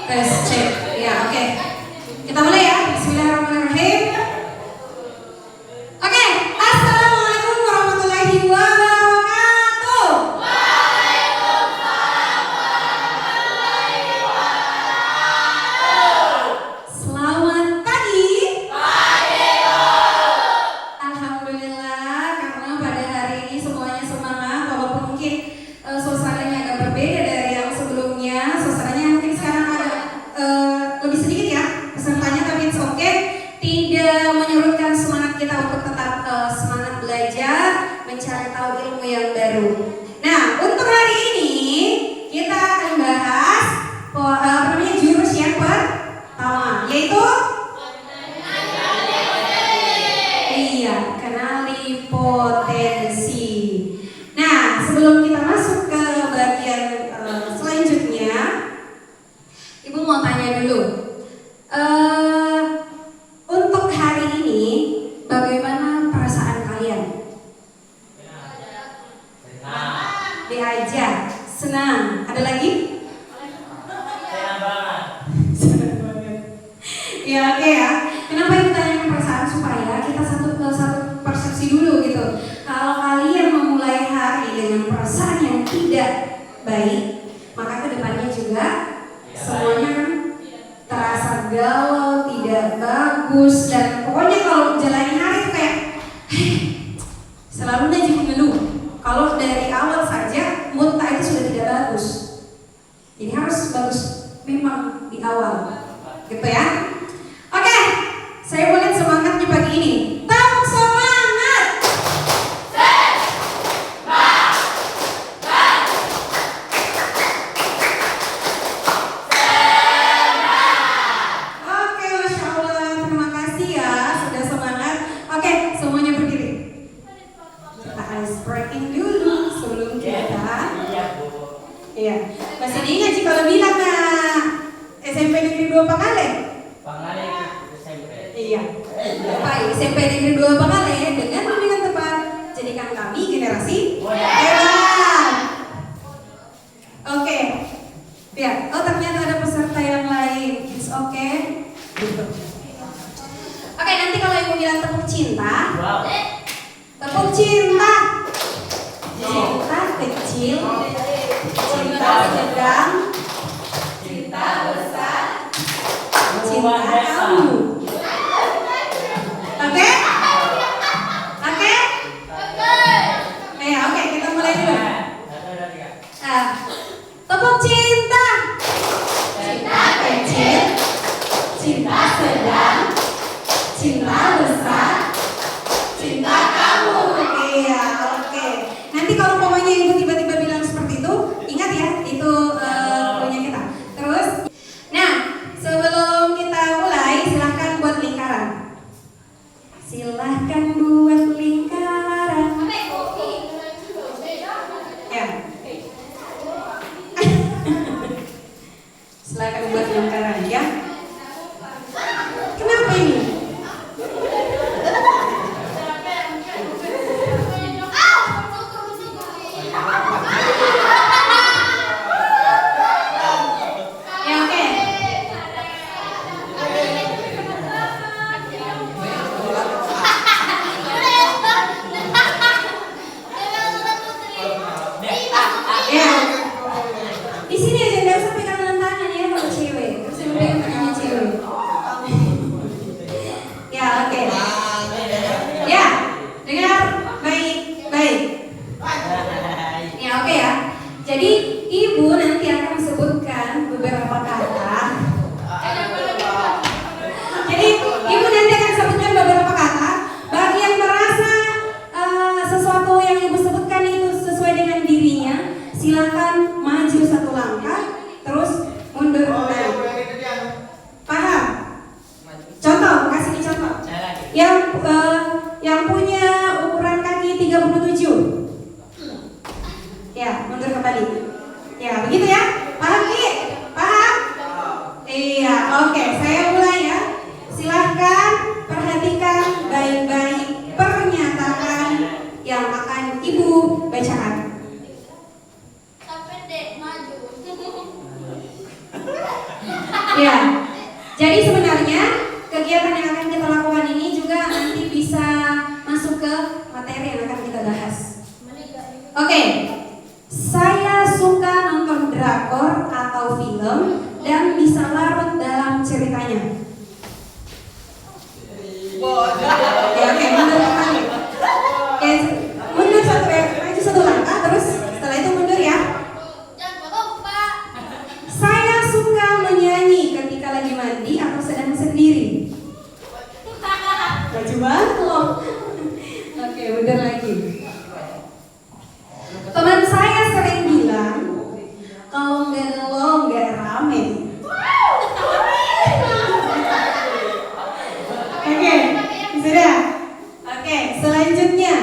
Tes cek. Ya, oke. Kita mulai ya. Bismillahirrahmanirrahim. Oke, Assalamualaikum warahmatullahi wabarakatuh. Waalaikumsalam warahmatullahi wabarakatuh. Selamat pagi. Pagi. Alhamdulillah, karena pada hari ini semuanya semangat, walaupun mungkin suasananya agak berbeda dari yang sebelumnya. Suasananya mungkin sekarang agak lebih sedikit ya pesertanya, tapi it's okay. Tidak menyurutkan semangat kita untuk tetap semangat belajar, mencari tahu ilmu yang baru. Nah, untuk hari ini kita akan bahas jurus yang pertama, yaitu kenali potensi. Nah, sebelum kita masuk ke bagian selanjutnya, Ibu mau tanya dulu. Untuk hari ini, bagaimana perasaan kalian? Diajak, senang. Ada lagi? Senang banget. Ya, oke ya. Kenapa Ibu tanyakan perasaan? Supaya kita satu persepsi dulu gitu. Kalau kalian memulai hari dengan perasaan yang tidak baik, maka kedepannya juga semuanya kan terasa galau, tidak bagus, dan pokoknya kalau jalani hari itu kayak selalu aja mengeluh. Kalau dari awal saja mood itu sudah tidak bagus, jadi harus bagus memang di awal, gitu ya. Oke, saya mau lihat semangatnya pagi ini. Tepuk semangat. Oke, Masya Allah, terima kasih ya sudah semangat. Oke, semuanya berdiri. Kita ice breaking dulu sebelum kita. Iya, masih diingat sih kalau bilang SMP Negeri 2 Pangale. Iya, Bapak SMP Negeri 2 Pangale dengan bimbingan tepat, jadikan kami generasi hebat. Oke, ya. Oh, ternyata ada peserta yang lain. It's okay. Oke, nanti kalau Ibu bilang tepuk cinta, tepuk cinta. Cinta kecil, cinta sedang, cinta besar, cinta kamu. Oke? Oke? Oke, kita mulai dulu. Tepuk cinta. Cinta kecil, cinta sedang, cinta besar, cinta kamu. Iya, oke. Nanti kalau pokoknya Ibu tiba-tiba bilang seperti itu, ingat ya, itu punya kita. Terus, nah, sebelum kita mulai, silahkan buat lingkaran. Silahkan buat lingkaran. Ya. Silahkan buat lingkaran ya. Kenapa ini? Ya, oke. Ya. Di sini aja nggak usah pegangan tangan ya kalau cewek. Terus yang pegang tangannya cewek. Ya, oke. Ya, dengar baik-baik. Ya, oke ya. Jadi Ibu nanti akan sebutkan beberapa kata. Jadi Ibu nanti akan sebutkan beberapa kata. Bagi yang merasa sesuatu yang Ibu sebutkan itu sesuai dengan dirinya, silakan maju satu langkah, terus mundur kembali. Paham? Contoh, kasih nih contoh. Yang punya ukuran kaki 37. Ya, mundur kembali. Ya, begitu ya. Paham Ki? Paham? Iya, oke. Saya mulai ya. Silahkan perhatikan baik-baik pernyataan yang akan Ibu bacakan. Sampai dek maju. Ya. Jadi sebenarnya kegiatan yang akan kita lakukan ini juga nanti bisa masuk ke materi yang akan kita bahas. Oke. Saya suka nonton drakor atau film dan bisa larut dalam ceritanya. Ya, oke, mundur kembali. Oke, mundur maju satu langkah, terus setelah itu mundur ya. Saya suka menyanyi ketika lagi mandi atau sedang sendiri. Maju banget loh. Oke, mundur lagi. Teman saya sering bilang, kalau nggak lo nggak rame. Oke, sudah. Oke, selanjutnya.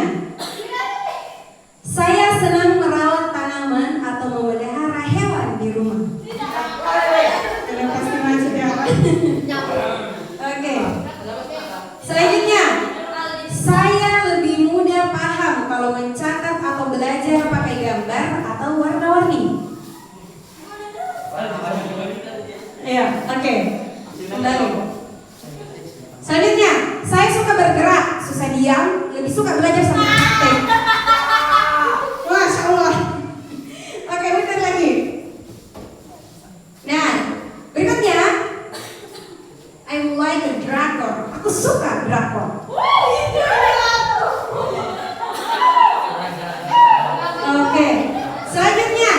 Saya senang merawat tanaman atau memelihara hewan di rumah. Ada pasti masuk ya. Oke. Selanjutnya, saya lebih mudah paham kalau mencatat atau belajar pakai gambar atau warna-warni. Iya, oke. Kembali. Selanjutnya, saya suka bergerak, susah diam, lebih suka belajar sama praktek. Masya Allah. Oke, bentar lagi. Nah, berikutnya, I like a drakor. Aku suka drakor. Oke, selanjutnya,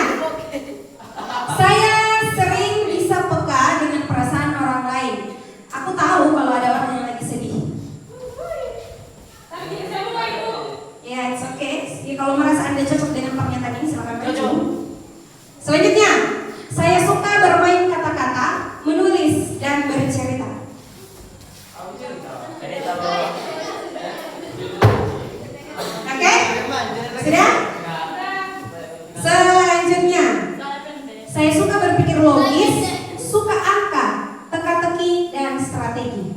saya sering bisa peka dengan perasaan orang lain. Aku tahu kalau ada orang yang lagi sedih. Ya, it's okay. Ya, kalau merasa Anda cocok dengan pernyataan ini, silakan maju. Selanjutnya, saya suka bermain kata-kata, menulis, dan bercerita. Oke? Sudah? Selanjutnya, saya suka berpikir logis, suka angka, teka-teki, dan strategi.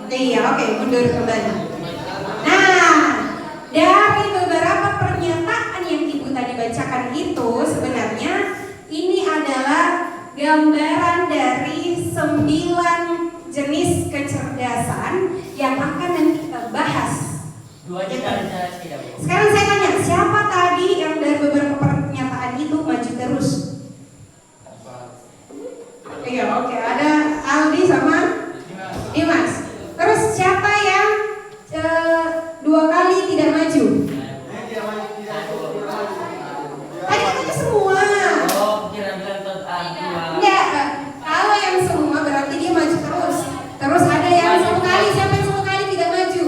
Iya, oke, mundur kembali. Nah, dari beberapa pernyataan yang Ibu tadi bacakan itu, sebenarnya ini adalah gambaran dari 9 jenis kecerdasan yang akan nanti kita bahas. Sekarang saya tanya, siapa tadi yang dari beberapa pernyataan itu maju terus? Iya, oke, ada Aldi sama Dimas. Terus siapa yang 2 kali tidak maju? Tadi katanya semua. Enggak, kalau yang semua berarti dia maju terus. Terus ada yang 1 kali, siapa yang 1 kali tidak maju?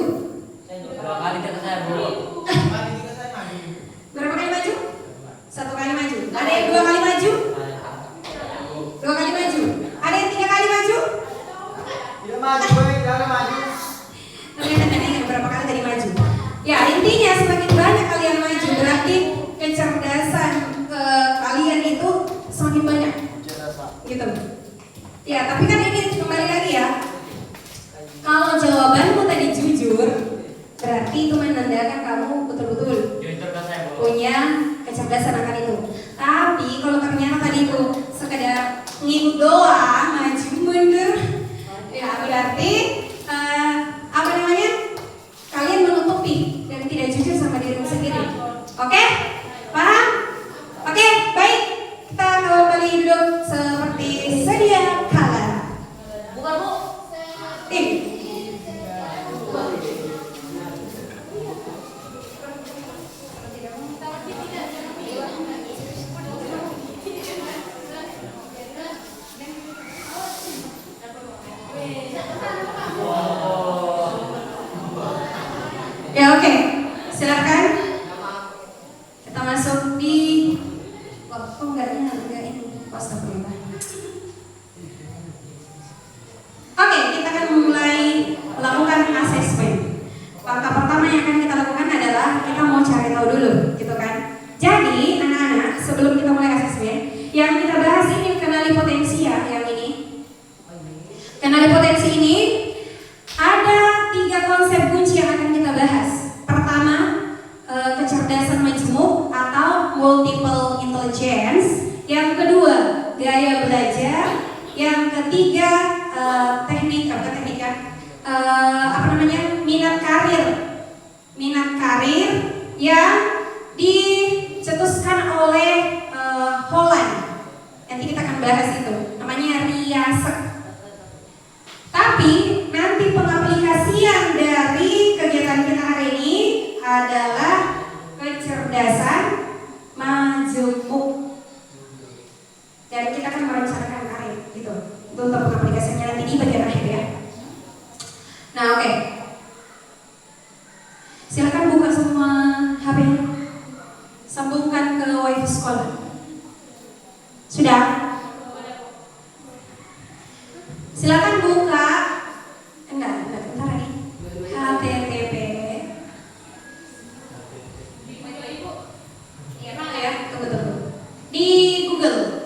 2 kali kata saya bro. Berapa kali maju? 1 kali maju. Ada yang 2 kali maju? 2 kali maju. Ada yang 3 kali maju? Tidak maju, jangan maju. Ternyata tadi berapa kali tadi maju? Ya, intinya semakin banyak kalian maju berarti kecerdasan kalian itu semakin banyak. Gitu. Ya, tapi kan ini kembali lagi ya. Kalau jawabanmu tadi jujur, berarti itu menandakan kamu betul-betul punya kecerdasan akan itu. Tapi kalau ternyata tadi itu sekedar ngikut doang, maju mundur, ya berarti apa namanya? Kalian menutupi dan tidak jujur sama dirimu sendiri. Oke? Paham? Oke, baik. Kita kembali duduk seperti sedia kala. Bukan bu. Ya oke, silakan kita masuk di waktu enggak ini astagfirullah. Oke, kita akan mulai melakukan asesmen. Langkah pertama yang akan kita lakukan adalah kita mau cari tahu dulu, gitu kan? Jadi anak-anak, sebelum kita mulai asesmen, yang kita bahas ini kenali potensi ya, yang ini. Kenali potensi ini ada 3 konsep kunci yang akan kita bahas. Pertama, kecerdasan majemuk atau multiple intelligence. Yang kedua, gaya belajar. bahas itu. Namanya riasek. Tapi nanti pengaplikasian dari kegiatan kita hari ini adalah kecerdasan majemuk. Dan kita akan merencanakan karir gitu. Itu untuk pengaplikasiannya nanti di bagian akhir ya. Nah, oke. Silakan buka semua HP-nya. Sambungkan ke wifi sekolah. Sudah? Silakan buka. Enggak, bentar lagi. HTTP. Iya, ya, tunggu. Di Google.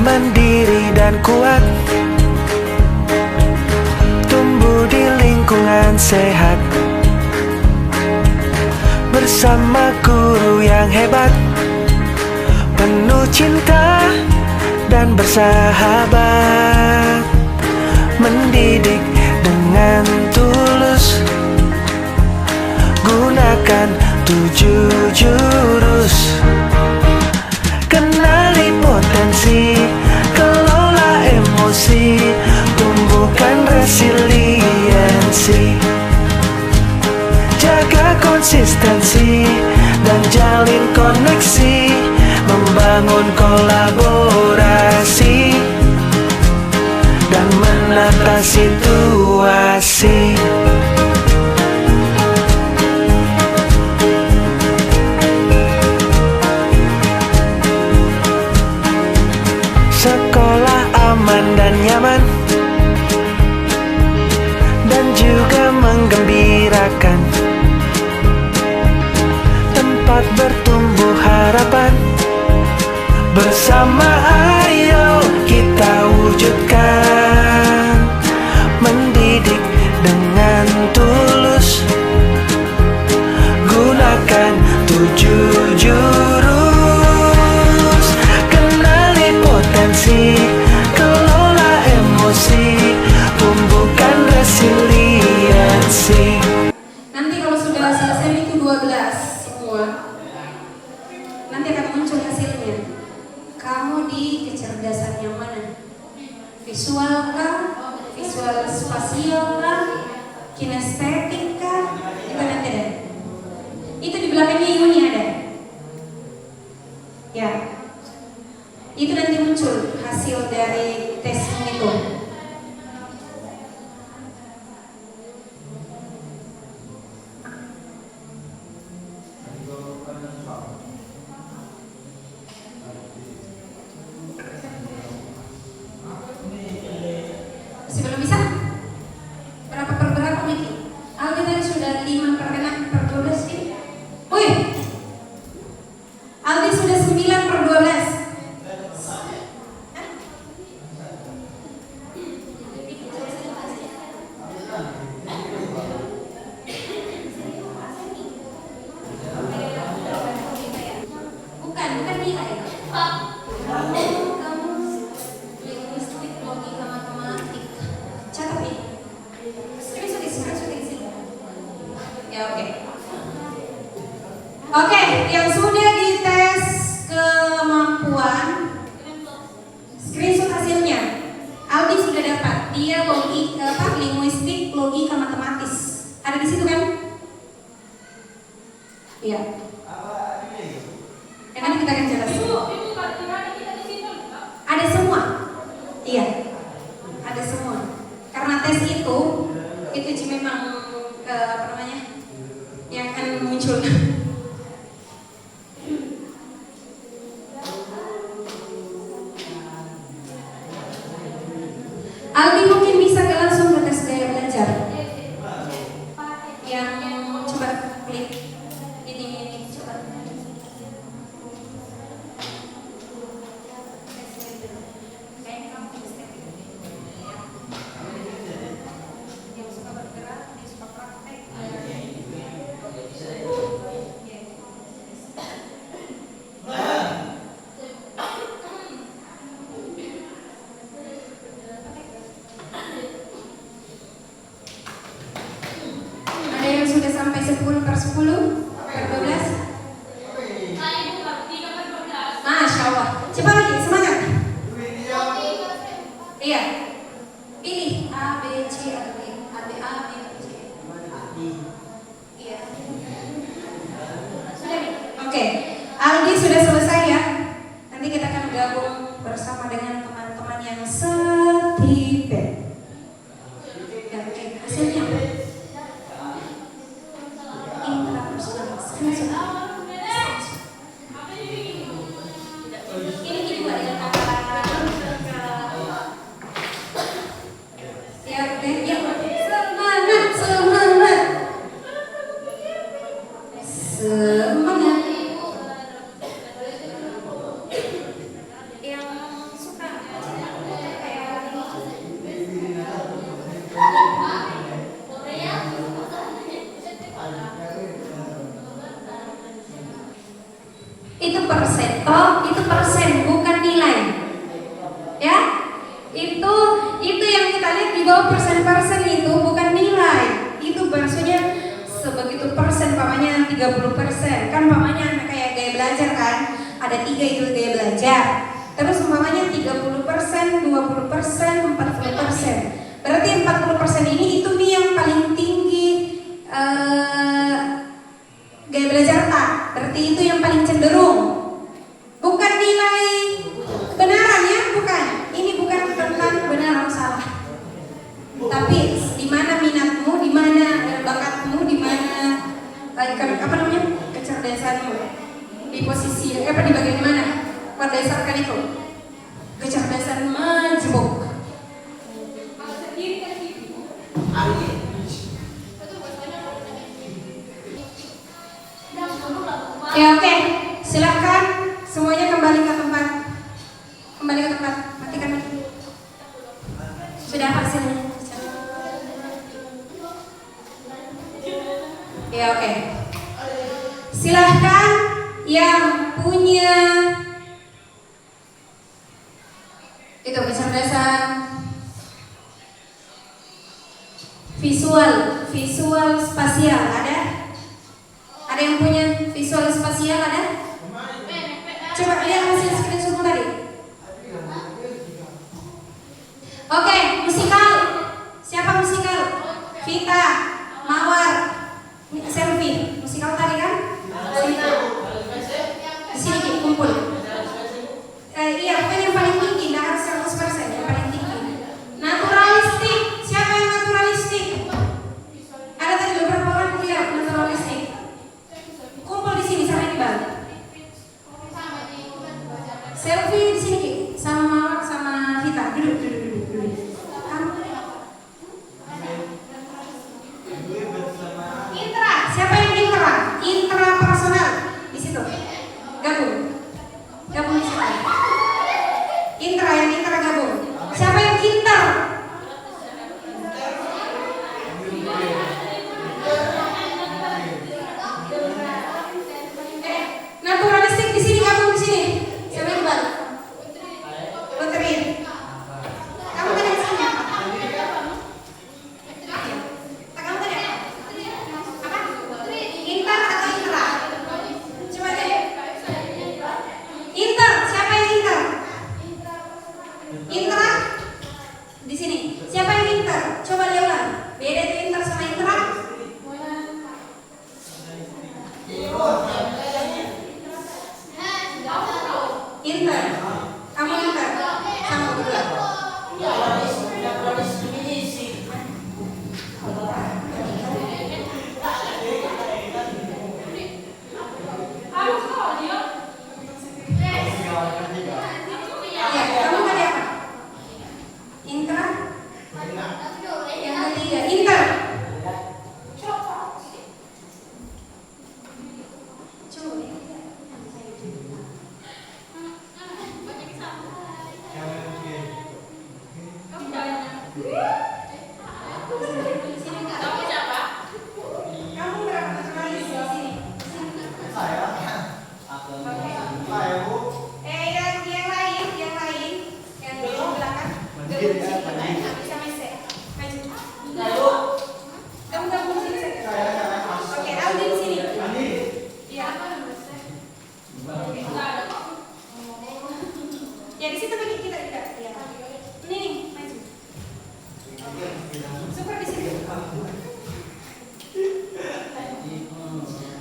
Mandiri dan kuat, tumbuh di lingkungan sehat, bersama guru yang hebat, penuh cinta dan bersahabat, mendidik dengan tulus, gunakan 7 jurus. Kenali potensi, kelola emosi, tumbuhkan resiliensi, jaga konsistensi dan jalin koneksi, membangun kolaborasi dan menata situasi. Sekolah aman dan nyaman, dan juga menggembirakan, tempat bertumbuh harapan. Bersama ayo kita wujudkan, mendidik dengan tulus, gunakan 7 jurus. Kenali potensi, kelola emosi, tumbuhkan resiliensi. Nanti kalau sudah selesai itu 12 semua, nanti akan muncul hasilnya. Kamu di kecerdasan yang mana? Visual kah? Visual spasial kah? Kinestetik kah? Itu nanti ada. Itu di belakangnya Yuni ada. Ya. Itu nanti muncul hasil dari tes itu. Masih belum bisa? Berapa per berapa Miki? Aldi tadi sudah 5/12 ini. Wih, Aldi sudah 9/12. Bukan nilai. Kamu linguistik, logika, matematik. Catat nih. Screenshot di sini. Ya oke. Oke. Ada di situ kan? Iya. Yang nanti kita akan jelaskan. Ada semua. Iya. Ada semua. Karena tes itu memang apa namanya? Yang akan muncul. Aldi mungkin bisa langsung ke tes gaya belajar. Yang coba klik ini coba. Kayaknya kamu bisa. Yang suka bergerak, yang suka praktek. Ada yang sudah sampai 10/10 per 12? Masya Allah. Coba lagi, semangat. Iya. Pilih A, B, C, atau D. A, B, A, B, C. Iya. Sudah nih? Oke. Aldi sudah selesai ya. Nanti kita akan gabung bersama dengan teman-teman yang setipe. Ya, oke. Hasilnya intrapersonal. Ini kedua ya. Ya, oke. Ya, semangat, semangat. Semangat. Yang suka kayak itu persen, itu persen bukan nilai, ya. Itu yang kita lihat di bawah persen itu bukan nilai, itu maksudnya sebegitu persen, pamannya 30%, kan pamannya kayak gaya belajar kan, ada 3 itu gaya belajar, terus pamannya 30%, 20%, 40%, berarti 40% ini itu nih yang paling tinggi gaya belajar tak, berarti itu yang paling cenderung, bukan nilai kebenaran ya, bukan. Ini bukan tentang benar atau salah, tapi di mana minatmu, di mana bakatmu, di mana apa namanya kecerdasanmu, di posisi di bagian mana berdasarkan itu kecerdasan majemuk. Ya oke, silakan semuanya kembali ke tempat. Matikan lagi. Sudah apa hasilnya? Ya oke. Silahkan yang punya itu kecerdasan visual spasial ada? Ada yang punya visual spasial ada? Coba lihat hasil screenshot tadi. Oke, musikal. Siapa musikal? Vita, Mawar, Selfie. Musikal tadi kan? Di sini kumpul. Iya, bukan yang paling tinggi, nggak harus 100%, yang paling tinggi. Naturalistik. Siapa yang naturalistik? Ada tadi beberapa orang lihat naturalistik. Kumpul di sini sama Iqbal. Selfie di sini sama Mawar sama Vita. Duduk. Intra, siapa yang intra? Intra personal di situ. Gabung di situ. Yang intra gabung. Siapa yang inter? Naturalistik di sini, gabung di sini. Siapa yang Iqbal? Putri. Kamu tadi di sini. Kamu tadi apa? Inter atau intra?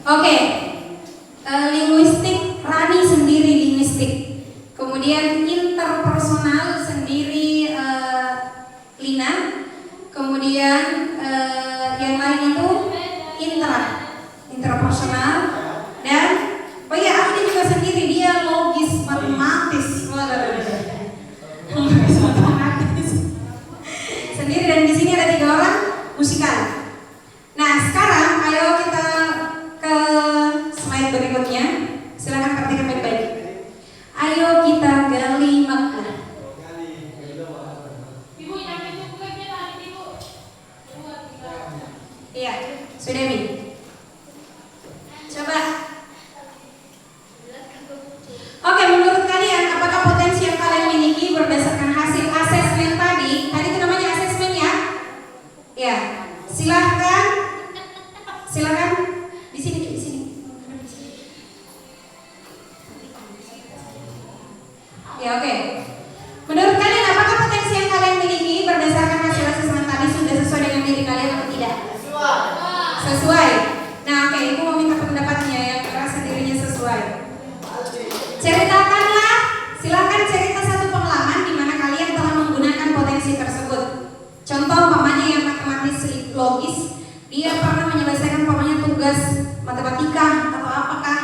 Oke. Linguistik, Rani sendiri linguistik. Kemudian interpersonal sendiri Lina. Kemudian yang lain itu interpersonal dan oh ya Ardi juga sendiri dia logis matematis. Logis matematis sendiri dan di sini ada 3 orang musikal. Nah sekarang ayo kita ke slide berikutnya. Silakan perhatikan baik-baik. Ayo kita gali makna. Iya, sudah Mi. Coba. Oke, menurut kalian apakah potensi yang kalian miliki berdasarkan hasil asesmen tadi? Tadi itu namanya asesmen ya? Ya. Silahkan di sini. Ya, oke. Menurut kalian apakah potensi yang kalian miliki berdasarkan hasil asesmen tadi sudah sesuai dengan diri kalian atau tidak? Sesuai. Nah, oke, ibu mau minta pendapatnya yang merasa dirinya sesuai. Ceritakanlah, silakan cerita satu pengalaman di mana kalian telah menggunakan potensi tersebut. Contoh umpamanya yang matematis logis, dia pernah menyelesaikan umpamanya tugas matematika atau apakah,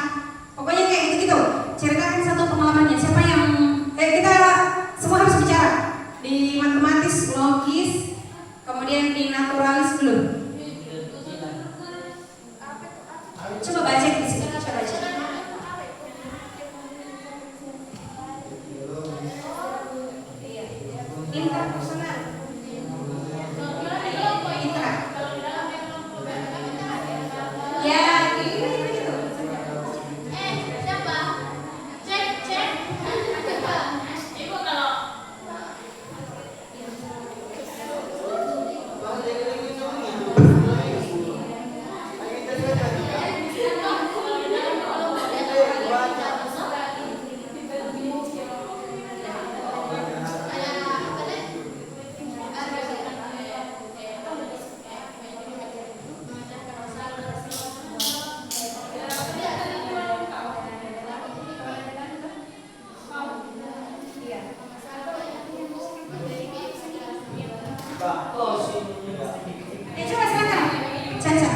pokoknya kayak gitu-gitu. Ceritakan satu pengalamannya. Siapa yang kita semua harus bicara di matematis, logis, kemudian di naturalis dulu. Coba baca di sini, coba baca. Interpersonal. Ya, gitu. Coba silakan, Caca.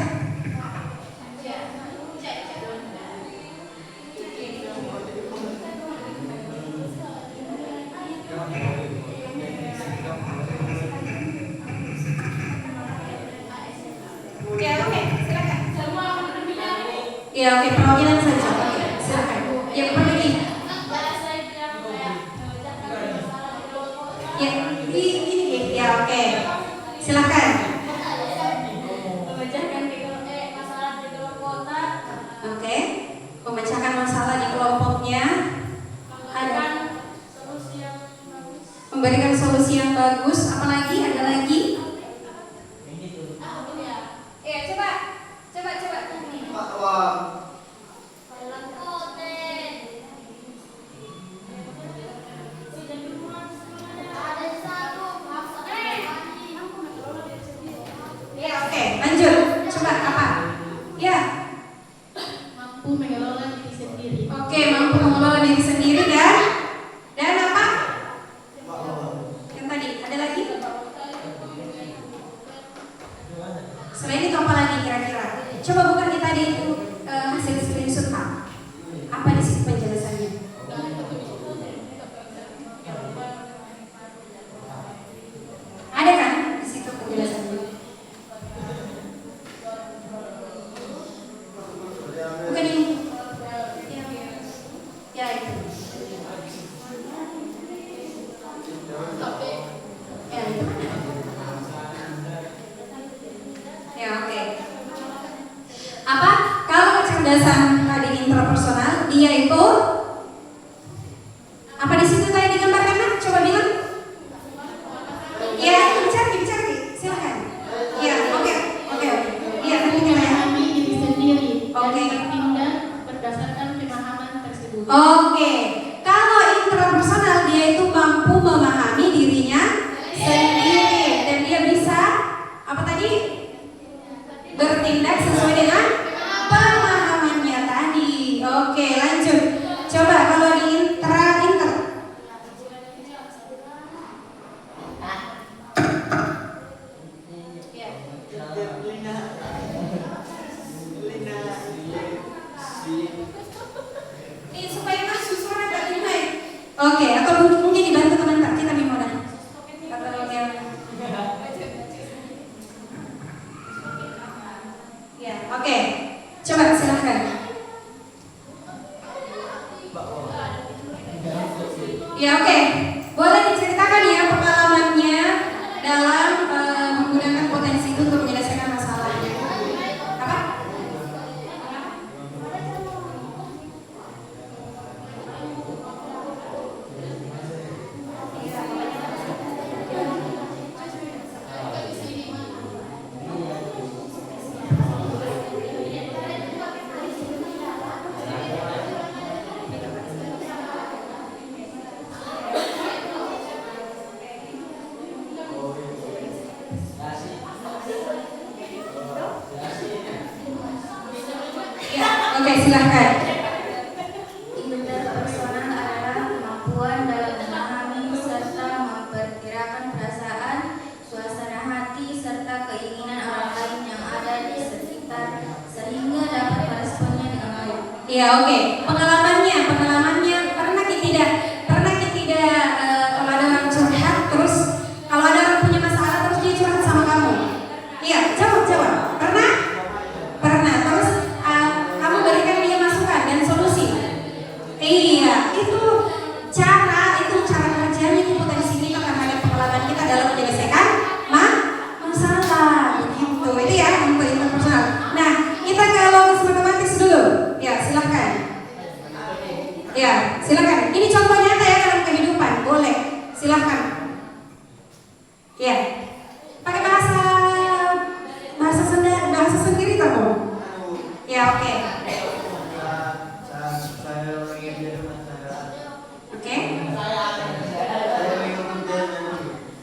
Ya, oke, silakan. Ya, oke, perwakilan saja. Oke, silakan. Ya, pergi. Ya, ini ya, oke. Silakan. Oke, memecahkan masalah di kelompoknya. Ada. Memberikan solusi yang bagus. Apalagi? Ada lagi? Ya, coba. Ya, oke, lanjut. Coba apa? Ya. Mampu mengelola diri sendiri. Oke, mampu mengelola diri sendiri dan apa? Yang tadi ada lagi? Selain itu apa lagi kira-kira? Coba bukan kita tadi itu hasil screenshot apa di situ penjelasannya? Ada kan di situ penjelasannya? Bukan ini. Ya itu. Ya itu mana? Ya oke. Apa? Kalau kecerdasan tadi interpersonal, dia itu apa di situ tadi digambarkan? Nah? Coba bilang. Ya, bicara, silakan. Ya, oke. Iya, nanti kita ya. Memahami diri sendiri. Oke. Dan bertindak berdasarkan pemahaman tersebut. Oke. Kalau interpersonal dia itu mampu memahami dirinya sendiri dan dia bisa apa tadi? Bertindak sesuai dengan pemahaman Ya, oke. Coba silakan. Ya, oke. Boleh diceritakan ya pengalamannya dalam menggunakan potensi itu untuk menyelesaikan masalahnya. Apa? Ya, oke silahkan. Interpersonal adalah kemampuan dalam memahami serta memperkirakan perasaan, suasana hati, serta keinginan orang lain yang ada di sekitar sehingga dapat meresponnya dengan baik. Ya, oke. Pengalamannya pernah tidak kalau ada orang curhat terus kalau ada orang punya masalah terus dia curhat sama kamu. Iya, jawab. Pernah? Terus kamu berikan dia masukan dan solusi. Iya, itu cara kerjanya itu potensi kita terhadap pengalaman kita dalam menyelesaikan masalah. Gitu. Itu ya untuk interpersonal. Nah, kita ke logis matematis dulu. Ya, silahkan. Ya, silakan. Ini contoh nyata ya dalam kehidupan. Boleh. Silakan. Ya. Pakai bahasa sendiri kamu. Ya, oke. Oke.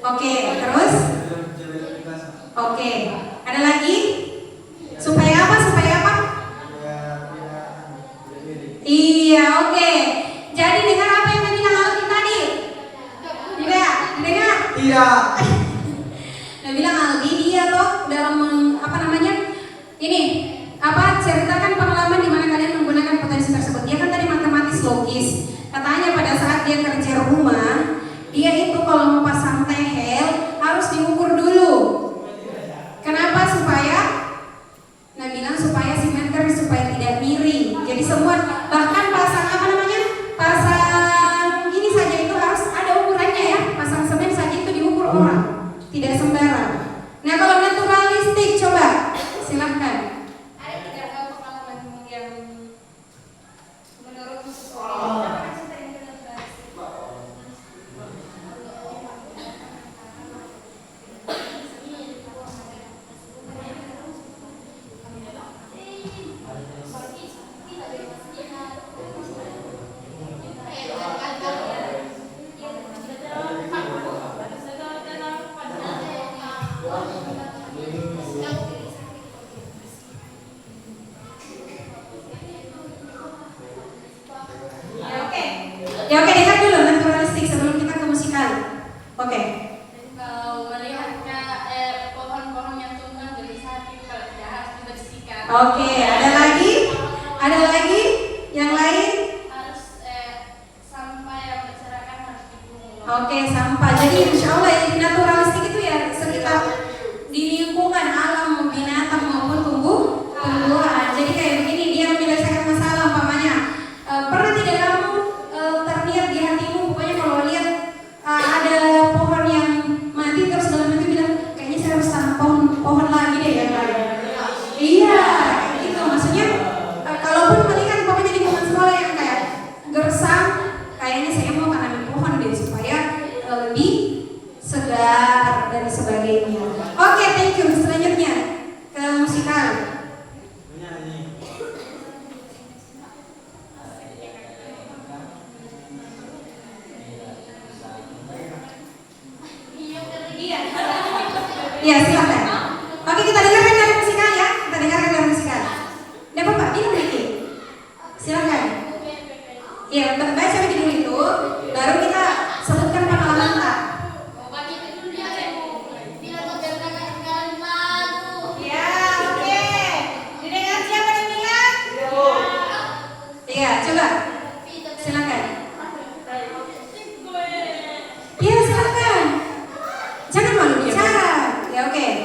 Oke, terus? Oke. Ada lagi? Supaya apa? Iya, oke. Jadi dengar apa yang dibilang Alvin tadi? Tidak. Tidak. Nah, bilang Aldi dia toh dalam ceritakan pengalaman di mana kalian menggunakan potensi tersebut. Dia kan tadi matematis logis. Katanya pada saat dia kerja rumah, dia itu kalau mau pasang tehel harus diukur dulu. Kenapa? Nah bilang supaya simetris, supaya tidak miring. Jadi semua bahkan pasang pasang ini saja itu harus ada ukurannya ya. Pasang semen saja itu diukur orang, tidak sembarang. Nah kalau naturalistik coba silahkan. Ada tidak pengalaman yang menurut seseorang? Ya oke, dengar dulu naturalistik sebelum kita ke musikal. Oke. Kalau melihatnya pohon-pohon yang tumbang dari sakit kalau tidak harus dibersihkan. Oke, ada lagi? Ada lagi? Yang lain? Harus sampah yang berserakan harus dibuang. Oke, sampah. Jadi insya Allah ya, naturalistik itu ya sekitar di lingkungan alam binatang maupun tumbuhan. Jadi kayak begini, dia menyelesaikan masalah umpamanya. Pernah tidak kamu terniat di hatimu pokoknya kalau lihat ada pohon yang mati terus dalam hati bilang kayaknya saya harus tanam pohon lagi deh yang lain. Iya, gitu maksudnya. Kalaupun melihat pokoknya di lingkungan sekolah yang kayak gersang, kayaknya saya mau tanamin pohon deh supaya lebih segar dan sebagainya. Oke, thank you. Selanjutnya ke musikal. Iya, silakan. Oke, kita dengarkan dari musikal ya. Ada Bapak bilang lagi. Silakan. Iya, baca dulu itu, baru kita sebutkan pengalaman tak. Ya, oke. Didengar siapa yang bilang? Iya, coba. Silakan. Iya, silakan. Jangan malu bicara. Ya, oke.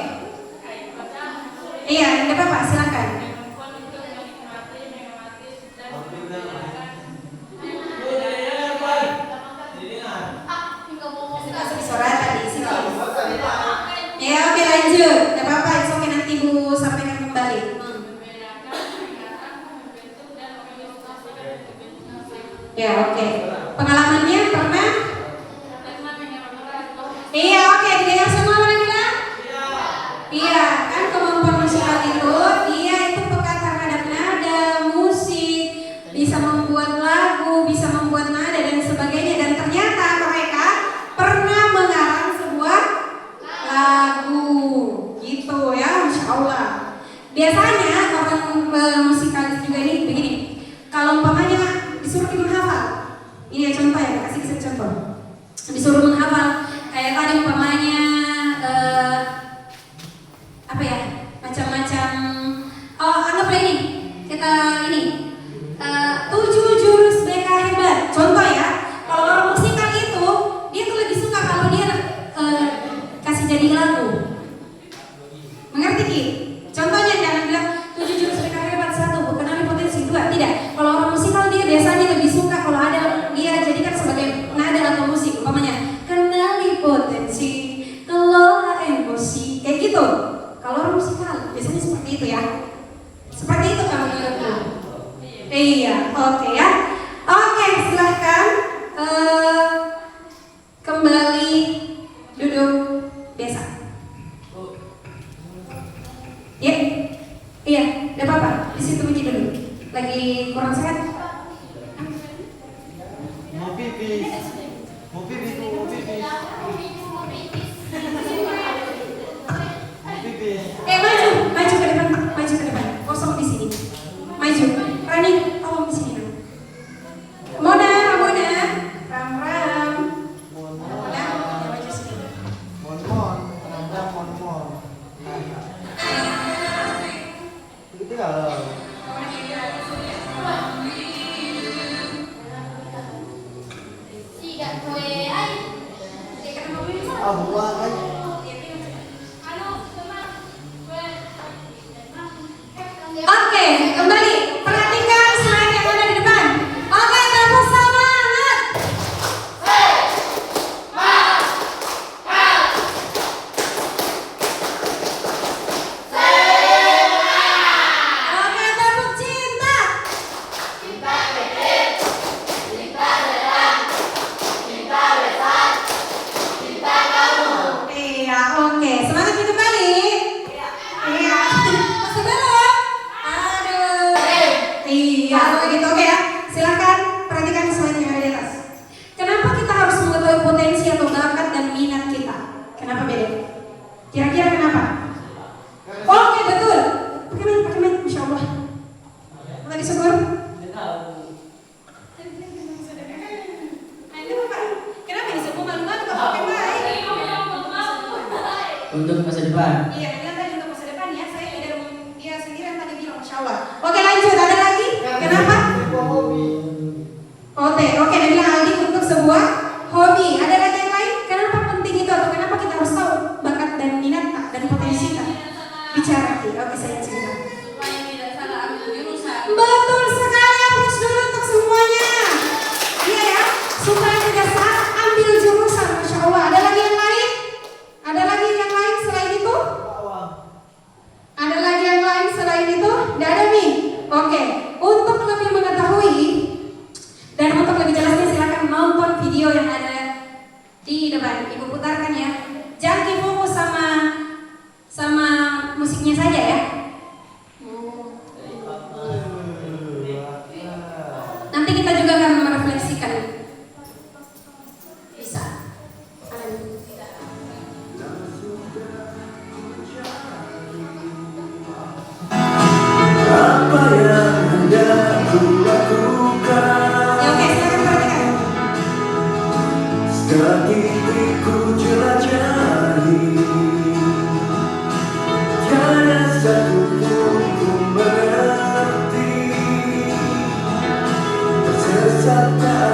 Ya, oke. Pengalamannya pernah? Iya, oke. Didengar semua orang bilang? Iya, kan kemampuan musikal itu dia itu peka terhadap nada, musik, bisa membuat lagu, bisa membuat nada dan sebagainya, dan ternyata mereka pernah mengarang sebuah lagu gitu ya, Masya Allah. Biasanya orang musikalis juga ini begini, kalau umpamanya disuruh menghafal, ini ya contoh ya, kasih contoh, disuruh menghafal kayak tadi umpamanya apa ya, macam-macam, oh anggaplah ini, kita ini 7 jurus BK hebat, contoh ya. Kalau orang musikal itu dia tuh lebih suka kalau dia kasih jadi lagu, mengerti Ki? Contohnya jangan bilang 7 jurus BK hebat 1, kenali potensi 2, tidak. Kalau orang musikal dia biasanya lebih suka kalau ada dia jadikan sebagai nada atau musik, umpamanya kenali potensi, kelola emosi, kayak gitu. Kalau orang musikal biasanya seperti itu ya. Seperti itu kalau menurutku. Iya, oke ya. Oke, silahkan kembali duduk biasa. Ya, iya, tidak apa-apa. Di situ aja dulu. Lagi kurang sehat. Mau pipis. Mau pipis, mau pipis. Mau pipis. Maju ke depan, maju ke depan. Kosong di sini. Maju. Rani, tolong di sini. Mona, Ram. Ya, maju sini. Mon. Begitu ya. Buang aja. Oke, kembali. Perhatikan slide yang ada di depan. Oke, tepuk semangat. Oke, tepuk cinta. Iya, oke. Semangat kita kembali. Iya. Masih belum? Aduh. Iya, begitu. Oke ya. Silakan perhatikan slide yang ada di atas. Kenapa kita harus mengetahui potensi atau bakat dan minat kita? Kenapa beda? Kira-kira kenapa? Oke, betul. Pakai mic, Masya Allah. Tadi syukur. Kenapa ini semua malu-malu kalau pakai mic? Untuk masa depan. Iya, dia tadi untuk masa depan ya. Saya tidak dia sendiri yang tadi bilang, Masya Allah. Oke, lanjut. Ada lagi? Kenapa? Oke, dia bilang Aldi untuk sebuah hobi. Ada lagi yang lain? Kenapa penting itu atau kenapa kita harus tahu bakat dan minat dan potensi kita? Bicara. Oke, saya cerita. Betul sekali, aplaus dulu untuk semuanya. Iya ya, supaya tidak salah ambil jurusan, Masya Allah. Ada lagi yang lain? Ada lagi yang lain selain itu? Ada lagi yang lain selain itu? Tidak ada Mi? Oke, untuk lebih mengetahui dan untuk lebih jelasnya silakan nonton video yang ada di depan. Ibu putarkan ya. Jangan fokus sama musiknya saja ya. Nanti kita juga akan merefleksikan. Bisa. Apa yang hendak ku lakukan? Ya oke, silakan perhatikan. Sekali ku jelajahi, tiada satu pun ku mengerti. Tersesat tak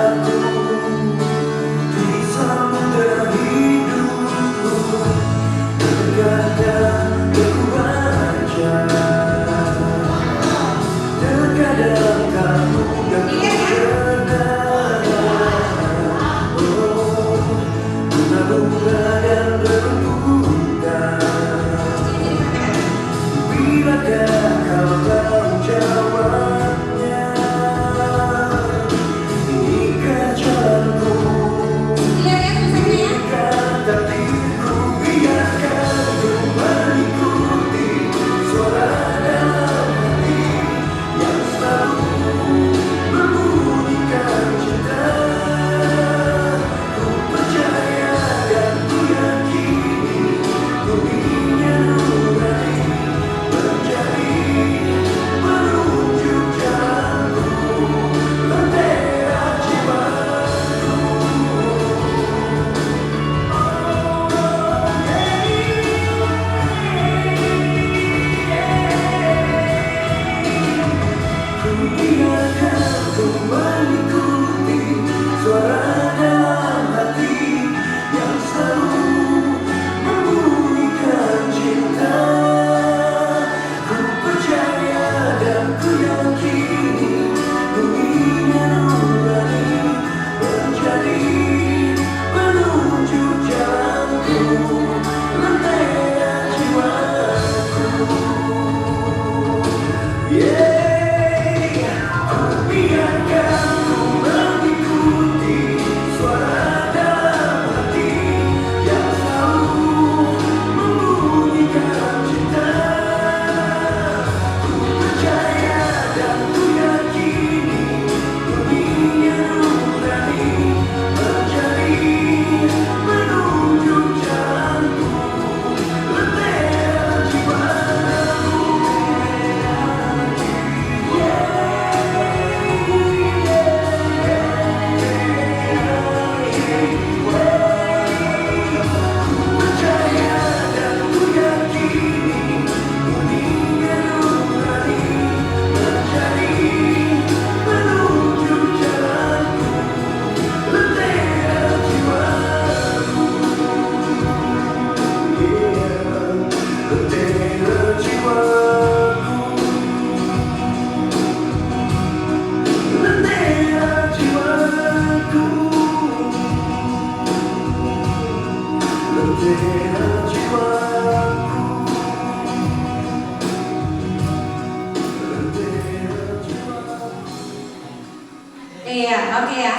Iya, oke ya.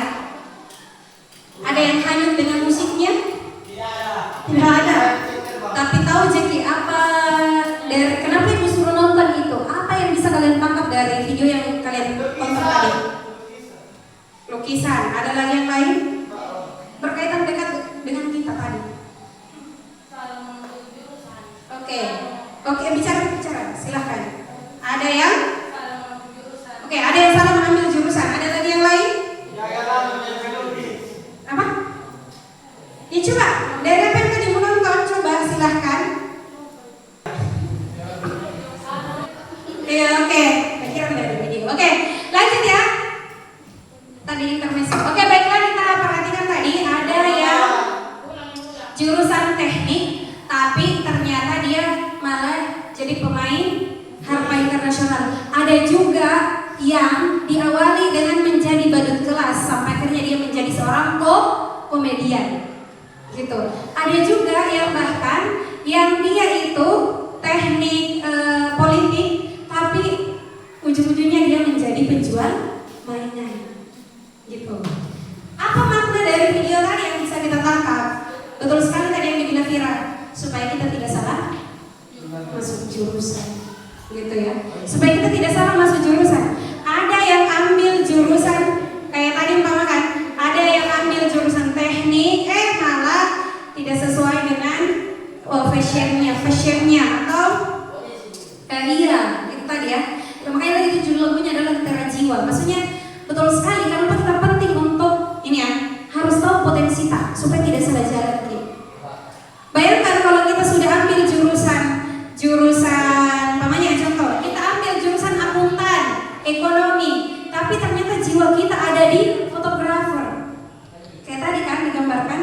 Ada yang hanyut dengan musiknya? Tidak ada. Tapi tahu Jeki apa dari kenapa ibu suruh nonton itu? Apa yang bisa kalian tangkap dari video yang kalian tonton tadi? Lukisan. Ada lagi yang lain? Berkaitan dekat dengan kita tadi. Oke, bicara. Silahkan. Ada yang? Oke, ada yang salah mengambil jurusan. Ada lagi yang lain? Apa? Ya coba, dari apa yang tadi menonton, coba silahkan. Ya oke, kira dari video. Oke, lanjut ya. Tadi intermezzo. Oke, baiklah kita perhatikan tadi ada yang jurusan teknik, tapi ternyata dia malah jadi pemain harpa internasional. Ada juga yang diawali dengan menjadi badut kelas sampai akhirnya dia menjadi seorang komedian gitu. Ada juga yang bahkan yang dia itu teknik politik tapi ujung-ujungnya dia menjadi penjual mainan gitu. Apa makna dari video tadi yang bisa kita tangkap? Betul sekali tadi yang dibilang Vira, supaya kita tidak salah masuk jurusan gitu ya, supaya kita tidak salah masuk jurusan. Ada yang ambil jurusan kayak tadi umpamakan, ada yang ambil jurusan teknik malah tidak sesuai dengan fashionnya atau iya itu tadi ya. Makanya tadi judul lagunya adalah Lentera Jiwa. Maksudnya betul sekali, karena kita penting untuk ini ya, harus tahu potensi kita supaya tidak salah jalan gitu. Bayangkan kalau kita sudah ambil jurusan namanya contoh, kita ambil jurusan akuntan, ekonomi, tapi ternyata jiwa kita ada di fotografer. Kayak tadi kan digambarkan,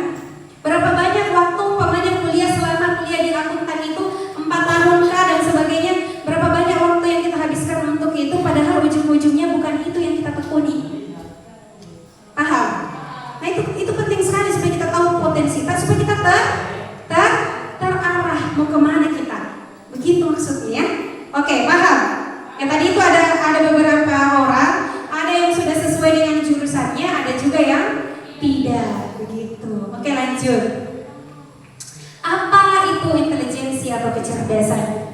berapa banyak waktu umpamanya selama kuliah di akuntan itu 4 tahun kah dan sebagainya, berapa banyak waktu yang kita habiskan untuk itu, padahal ujung-ujungnya bukan itu yang kita tekuni. Paham? Nah itu penting sekali supaya kita tahu potensi kita, supaya kita terarah mau kemana kita. Begitu maksudnya ya. Oke, paham? Ya tadi itu ada beberapa orang, ada yang sudah sesuai dengan jurusannya, ada juga yang tidak begitu. Oke, lanjut. Apa itu intelijensi atau kecerdasan?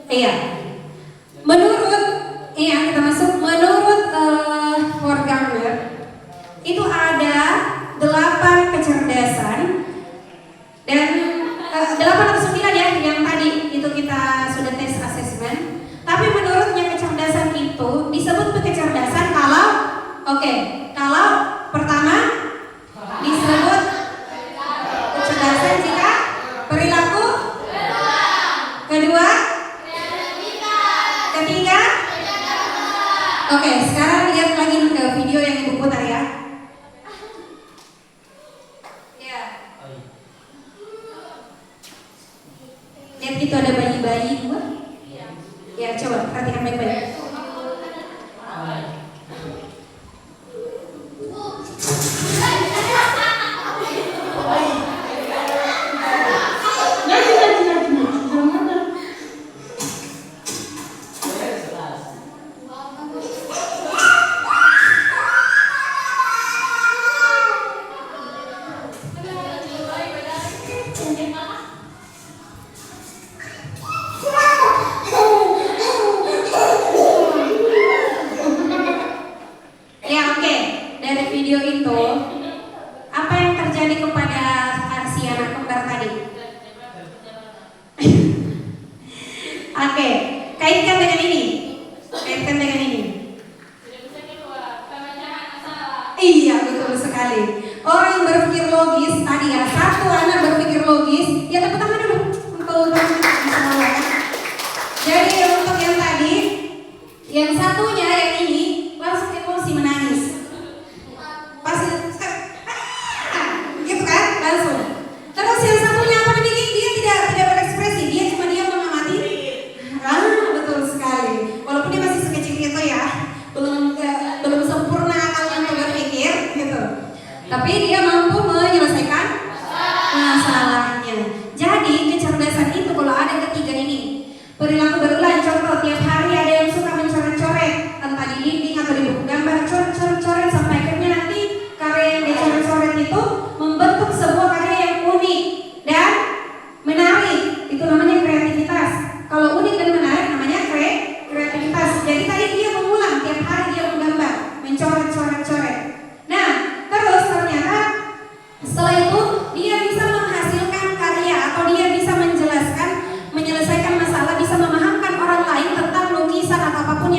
Iya. Kita masuk menurut Warganger itu ada 8 kecerdasan dan 8 atau 9 ya yang tadi itu kita sudah tes assessment. Tapi menurutnya kecerdasan itu disebut kecerdasan kalau pertama disebut kecerdasan jika perilaku, kedua, ketiga. Oke, sekarang lihat lagi ke video yang ibu putar ya. Lihat gitu ada bayi-bayi 2. Ya coba perhatikan baik-baik. Dari video itu, apa yang terjadi kepada si anak kembar tadi? Oke, kaitkan dengan ini. Iya, betul sekali. Orang yang berpikir logis tadi ya, satu anak berpikir logis, ya tepuk tangan dulu untuk bisa ngomong. Jadi untuk yang tadi, yang satunya yang ini langsung emosi menangis. Gitu kan, langsung. Terus yang satunya apa nih? Dia tidak berekspresi, dia cuma diam mengamati. Betul sekali. Walaupun dia masih sekecil itu ya, belum sempurna akalnya untuk berpikir, gitu. Tapi dia mampu menyelesaikan masalahnya. Jadi kecerdasan itu kalau ada ketiga ini, perilaku berulang. Contoh tiap hari ada yang suka mencoret-coret, entah di dinding atau di buku gambar, coret-coret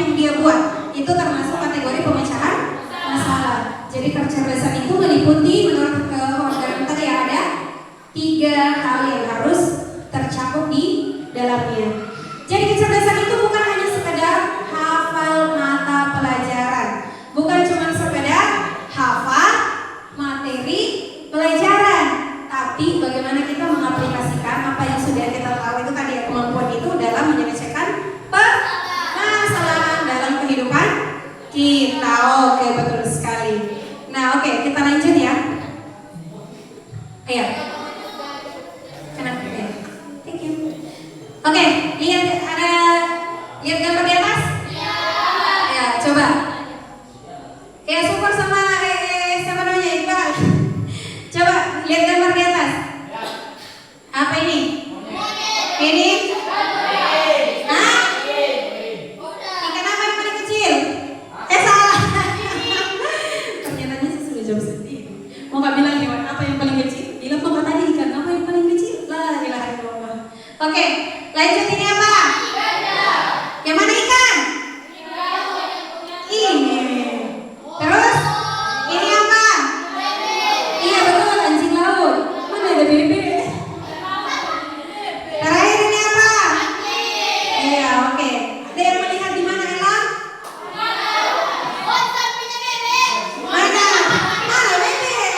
yang dia buat. Itu termasuk kategori pemecahan masalah. Jadi kecerdasan itu meliputi menurut organ tadi ada 3 hal yang harus tercakup di dalamnya. Jadi kecerdasan itu bukan hanya sekedar hafal mata pelajaran, bukan cuma sekedar hafal materi pelajaran, tapi bagaimana kita mengaplikasikan apa yang sudah kita tahu itu tadi ya, kemampuan itu dalam menyelesaikan permasalahan dalam kehidupan kita. Oke, betul sekali. Nah, oke, kita lanjut ya. Ayo. Kenapa? Ya. Thank you. Oke, lihat gambar di atas? Iya. Ya, coba. Ya, syukur sama sama namanya Iqbal. Coba lihat gambar di atas. Apa ini? Ini? Hah? Ikan apa yang paling kecil? Salah. Pernyataannya sih sudah jawab sendiri. Mau nggak bilang hewan apa yang paling kecil? Bilang kok tadi ikan apa yang paling kecil? La ilaha illallah. Oke, lanjut ini apa? Yang mana ikan? Ini. Terus ini apa? Iya betul, anjing laut. Mana ada bebek? Terakhir ini apa? Iya, oke. Ada yang melihat di mana Elang? Mana? Mana bebek?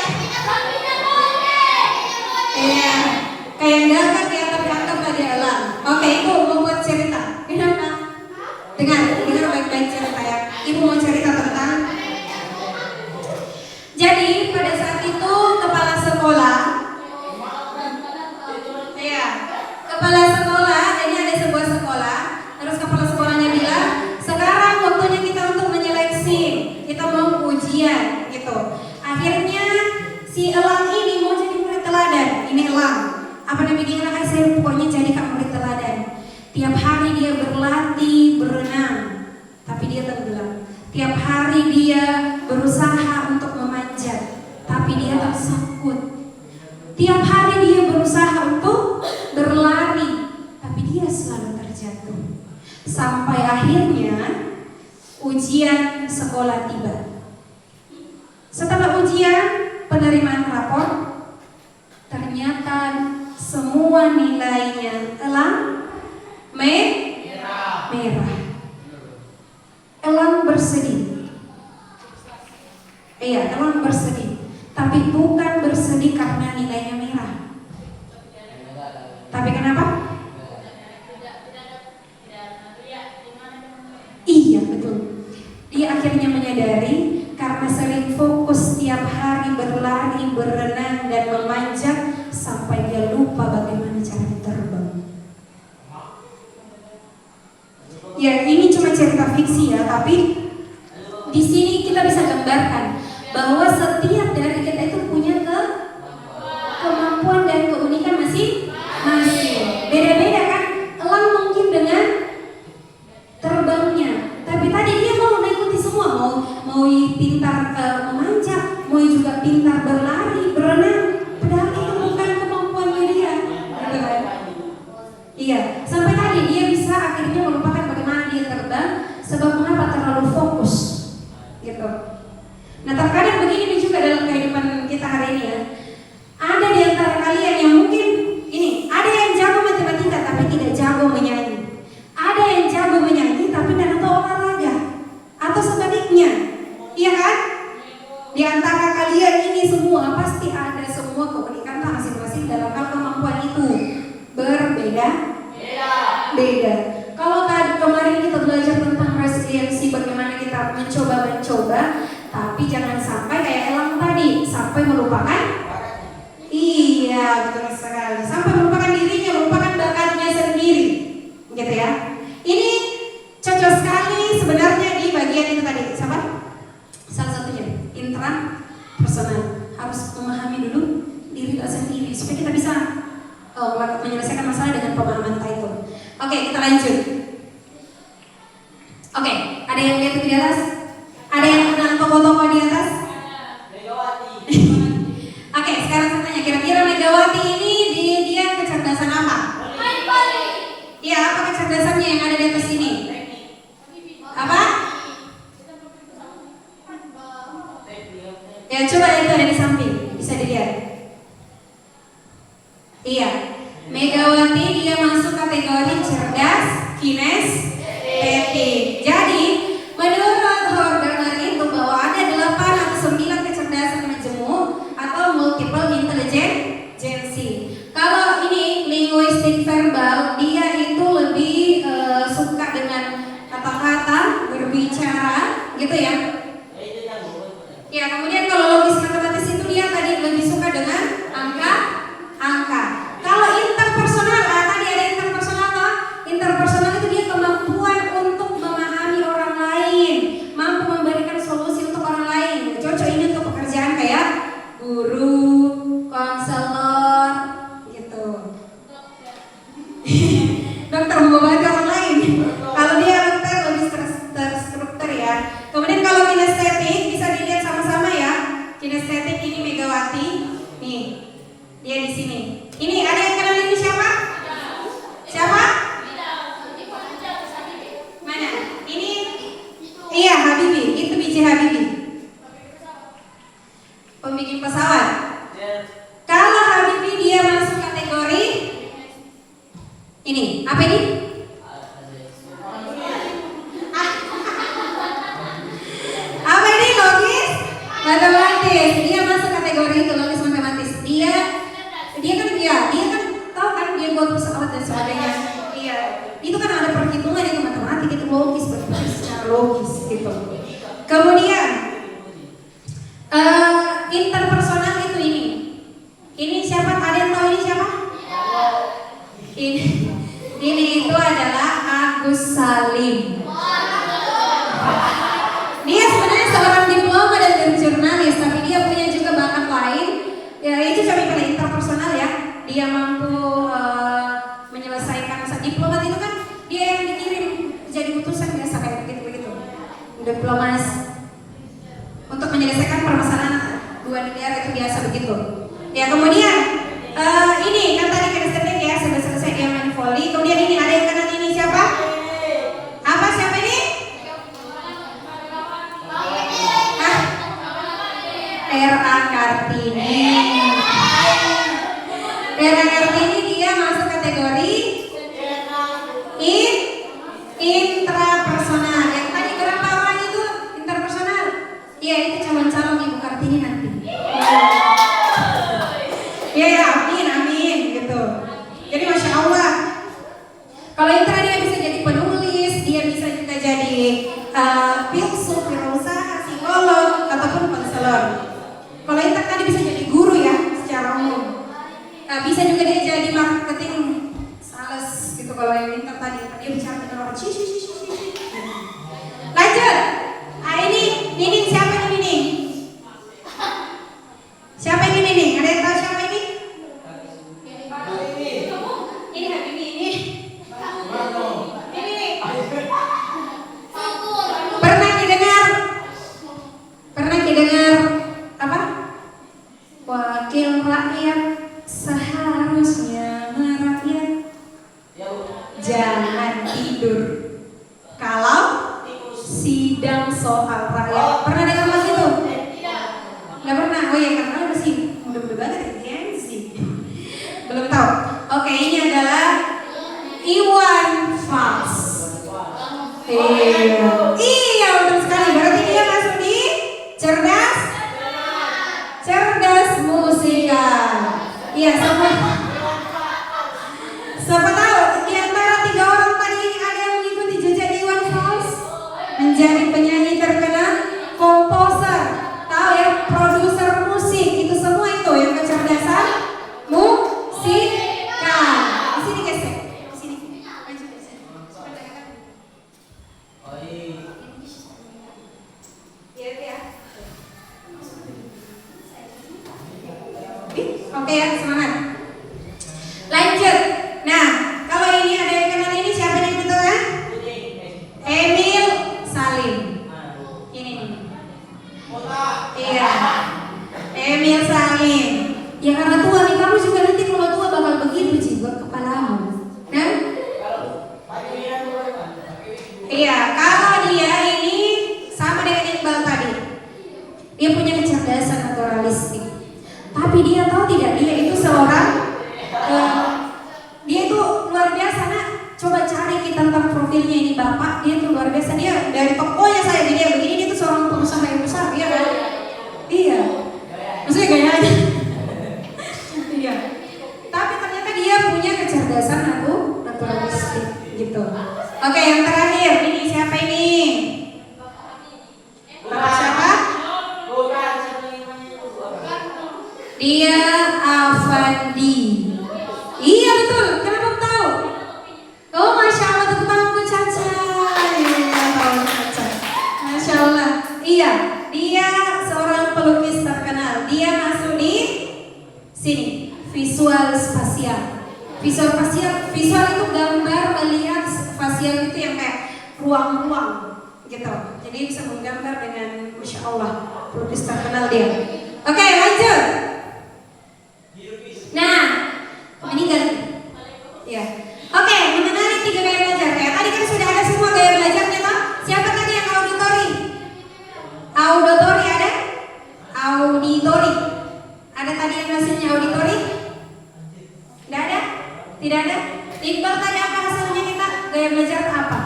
Iya. Kayak gagak ya, tapi anggap ada Elang. Oke, Ibu mau buat cerita. Kenapa? Dengar baik-baik cerita ya. Ibu mau cerita tentang. Jadi pada saat itu kepala sekolah, ya, kepala sekolah ini ada sebuah sekolah. Terus kepala sekolahnya bilang, sekarang waktunya kita untuk menyeleksi, kita mau ujian, gitu. Akhirnya si Elang ini mau jadi murid teladan. Ini Elang. Apa namanya anak saya pokoknya jadikan murid teladan. Tiap hari dia berlatih berenang, tapi dia tenggelam. Tiap hari dia berusaha untuk memanjat, tapi dia tersangkut. Tiap hari dia berusaha untuk berlari, tapi dia selalu terjatuh. Sampai akhirnya ujian sekolah tiba. Setelah ujian penerimaan rapor, ternyata semua nilainya Elang merah. Elang bersedih. Iya, Elang bersedih. Tapi bukan bersedih karena nilainya merah. Tapi kenapa? Iya, betul. Dia akhirnya menyadari karena sering fokus tiap hari berlari, berenang, dan memanjat sampai dia lupa bagaimana cara terbang. Ya, ini cuma cerita fiksi ya, tapi di sini kita bisa gambarkan bahwa setiap dari kita itu punya kemampuan dan keunikan masing-masing. Beda-beda kan? Elang mungkin dengan terbangnya, tapi tadi dia mau mengikuti semua, mau pintar memanjat, mau juga pintar berlari, berenang. Padahal itu bukan kemampuannya dia. Iya, sampai tadi dia bisa akhirnya melupakan bagaimana dia terbang sebab mengapa terlalu fokus, gitu. Nah, terkadang begini juga dalam kehidupan kita hari ini ya. Ada di antara kalian yang mungkin ini, ada yang jago matematika tapi tidak jago menyanyi. Ada yang jago menyanyi tapi tidak tahu olahraga. Atau sebaliknya. Iya kan? Di antara kalian ini semua pasti ada semua keunikan masing-masing dalam hal kemampuan itu. Berbeda. Beda. Kalau tadi kemarin kita belajar tentang resiliensi, bagaimana kita mencoba, tapi jangan sampai kayak Elang tadi sampai melupakan. Iya, betul sekali. Sampai melupakan dirinya, melupakan bakatnya sendiri, gitu ya. Ini cocok sekali sebenarnya di bagian itu tadi. Siapa? Salah satunya intrapersonal. Harus memahami dulu diri kita sendiri supaya kita bisa menyelesaikan masalah dengan pemahaman title. Oke, kita lanjut. Oke, ada yang lihat di atas? Ada yang kenal tokoh-tokoh di atas? Oke, sekarang saya tanya, kira-kira Megawati ini dia kecerdasan apa? Iya, apa kecerdasannya yang ada di atas ini? Apa? Ya coba itu ada di samping, bisa dilihat. Iya, Megawati dia masuk kategori cerdas, kinestetik. Jadi menurut Horner itu bahwa ada 8 atau 9 kecerdasan majemuk atau multiple intelligence. Kalau ini linguistik verbal, dia itu lebih suka dengan kata-kata, berbicara, gitu ya. Ya, kemudian kalau logis matematis itu dia tadi lebih suka dengan angka. Kalau interpersonal, tadi ada interpersonal apa? Interpersonal itu dia kemampuan untuk memahami orang lain, mampu memberikan solusi untuk orang lain. Cocok ini untuk pekerjaan kayak guru, konselor, gitu. Dokter membantu orang lain. Kalau dia dokter lebih terstruktur ya. Kemudian kalau kinestetik bisa dilihat sama-sama ya. Kinestetik ini Megawati. Nih, dia di sini. Ini ada yang kenal ini siapa? Siapa? Mana? Ini? Iya, Habibie. Itu biji Habibie. Pembikin pesawat. Kalau Habibie dia masuk kategori ini. Apa ini? Apa ini logis? Matematis. Dia masuk kategori itu logis matematis. Dia kan tahu kan dia buat pesawat dan sebagainya. Iya. Itu kan ada perhitungan itu matematik itu logis berpikir secara logis gitu. Kemudian interpersonal itu ini. Ini siapa? Ada yang tahu ini siapa? Ini itu adalah Agus Salim. Dia sebenarnya seorang diploma dan jurnalis, tapi dia punya juga bakat lain. Ya itu kami pada interpersonal ya. Dia mampu menyelesaikan diplomat itu kan dia yang dikirim jadi utusan biasa kayak begitu. Diplomas untuk menyelesaikan permasalahan dua negara itu biasa begitu. Ya kemudian ini kan tadi kinestetik ya sudah selesai dia main volley. Kemudian ini ada yang kenal ini siapa? Apa siapa ini? R.A. Kartini. R.A. Kartini dia masuk kategori intrapersonal. Yang tadi berapa orang itu interpersonal? Iya itu calon-calon Ibu Kartini nanti. Ya amin gitu. Jadi masya Allah. Kalau intra dia bisa jadi penulis, dia bisa juga jadi filsuf, wirausaha, psikolog ataupun konselor. Kalau intra tadi bisa jadi guru ya secara umum. Bisa juga dia jadi marketing, sales gitu. Kalau yang intra tadi dia bicara dengan orang Lanjut. Ini Nining siapa ini Nining? Siapa ini Nining? Ada yang tahu siapa ini? Ini Habibie ini. Pernah didengar apa? Wakil rakyat seharusnya merakyat, jangan tidur kalau sidang soal rakyat. Pernah dengar lagu itu? Nggak pernah. Oh ya karena udah sih mudah-mudahan banget ya Gen Z. Belum tahu. Oke, ini adalah Iwan Fals. Iya betul sekali. Berarti dia masuk di cerdas musikal. Iya siapa tahu di antara 3 orang tadi ini ada yang mengikuti jejak Iwan Fals menjadi penyanyi terkenal, komposer, tahu ya, produser musik, itu semua itu yang kecerdasan musikal. Di sini gesek, di sini. Maju di sini. Ya. Oke ya, semangat. Lanjut. Nah, kalau ini ada yang kenal ini siapa yang itu kan? Emil Salim. Ini nih. Iya. Emil Salim. Ya karena tua nih, kamu juga nanti kalau tua bakal begitu sih buat kepalamu. Nah? Iya, kalau dia ini sama dengan Iqbal tadi. Dia punya kecerdasan Iya, dia seorang pelukis terkenal. Dia masuk di sini, visual spasial. Visual itu gambar melihat, spasial itu yang kayak ruang-ruang gitu. Jadi bisa menggambar dengan Masya Allah, pelukis terkenal dia. Oke, lanjut. Nah, meninggal. Ya. Oke, mengenali 3 gaya belajar. Kayak tadi kan sudah ada semua gaya belajarnya toh. Siapa tadi yang auditori? Auditori ada? Auditori. Ada tadi yang hasilnya auditori? Tidak ada? Tidak ada? Iqbal tadi apa hasilnya kita? Gaya belajar apa?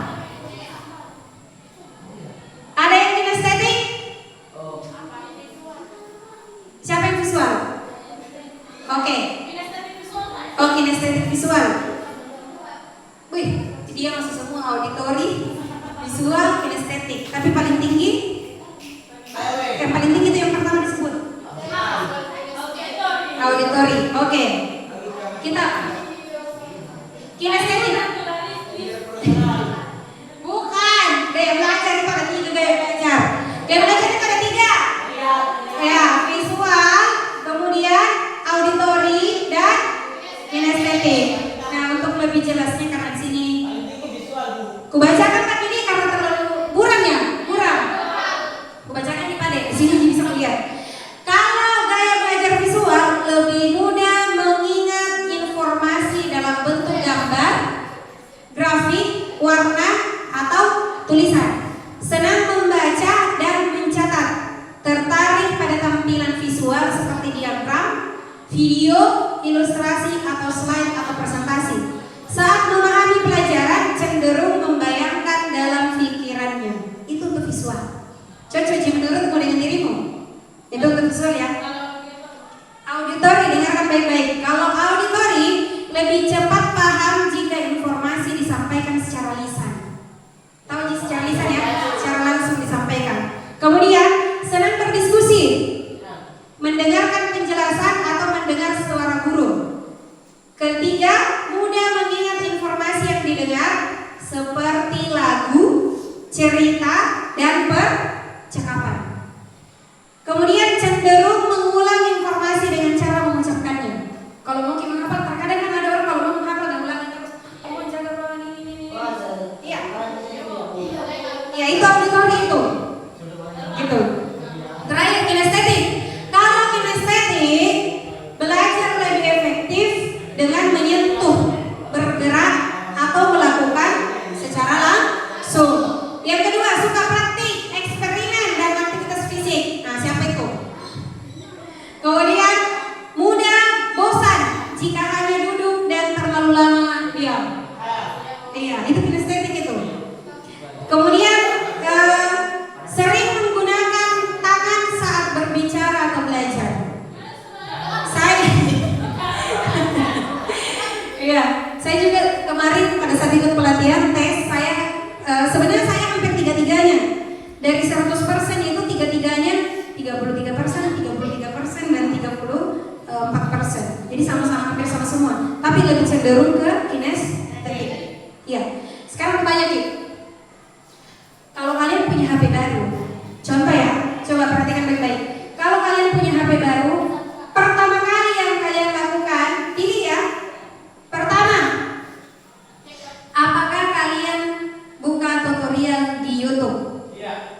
Ada yang kinestetik? Siapa yang visual? Oke. Oh, kinestetik visual. Wih, dia masuk semua auditori, visual, kinestetik. Tapi paling tinggi? Yang paling tinggi itu yang pertama disebut? Auditori. Oke. Kita kinestetik. Bukan. Gaya belajar itu ada 3 gaya belajar. Gaya belajar itu ada 3. Ya, visual, kemudian auditori dan kinestetik. Nah, untuk lebih jelasnya karena di sini kubacakan kan ini karena terlalu buram ya, buram. Kubacakan di pade, di sini bisa melihat. Kalau gaya belajar visual lebih mudah mengingat informasi dalam bentuk gambar, grafik, warna atau tulisan. Senang membaca dan mencatat. Tertarik pada tampilan visual seperti diagram, video, ilustrasi atau slide atau presentasi. Saat memahami pelajaran cenderung membayangkan dalam pikirannya. Itu untuk visual. Cocok menurutmu dengan dirimu? Itu untuk visual ya. Auditori, dengarkan baik-baik. Kalau auditori lebih cepat paham jika informasi disampaikan secara lisan. Tahu secara lisan ya? Secara langsung disampaikan. Kemudian senang berdiskusi, mendengarkan penjelasan atau mendengar suara guru. Ketiga, mudah mengingat informasi yang didengar seperti lagu, cerita, dan percakapan. Kemudian cenderung mengulang informasi dengan cara mengucapkannya. Kalau mau menghafal, terkadang kan ada orang kalau mau menghafal dan ulangi terus. Oh, jaga ruangan ini. Iya. Ya, itu auditori itu. Gitu. Terakhir kinestetik. Kalau kinestetik belajar lebih efektif dengan menyentuh, bergerak atau melakukan secara langsung. Yang kedua, suka praktik, eksperimen dan aktivitas fisik. Nah, siapa itu? Kemudian mudah bosan jika hanya duduk dan terlalu lama diam. Iya, itu kinestetik itu. Kemudian sering menggunakan tangan saat berbicara atau belajar. Saya juga kemarin pada saat ikut pelatihan tes, saya sebenarnya saya hampir 3-3-nya. Dari 100% itu 3-3-nya 33%, 33% dan 34%. Jadi sama-sama hampir sama semua. Tapi lebih cenderung ke kinestetik. Iya. Sekarang tanya Ki. Kalau kalian punya HP baru, contoh ya, coba perhatikan baik-baik. Kalau kalian punya HP baru, pertama kali yang kalian lakukan, ini ya. Pertama, apakah kalian buka tutorial di YouTube? Iya.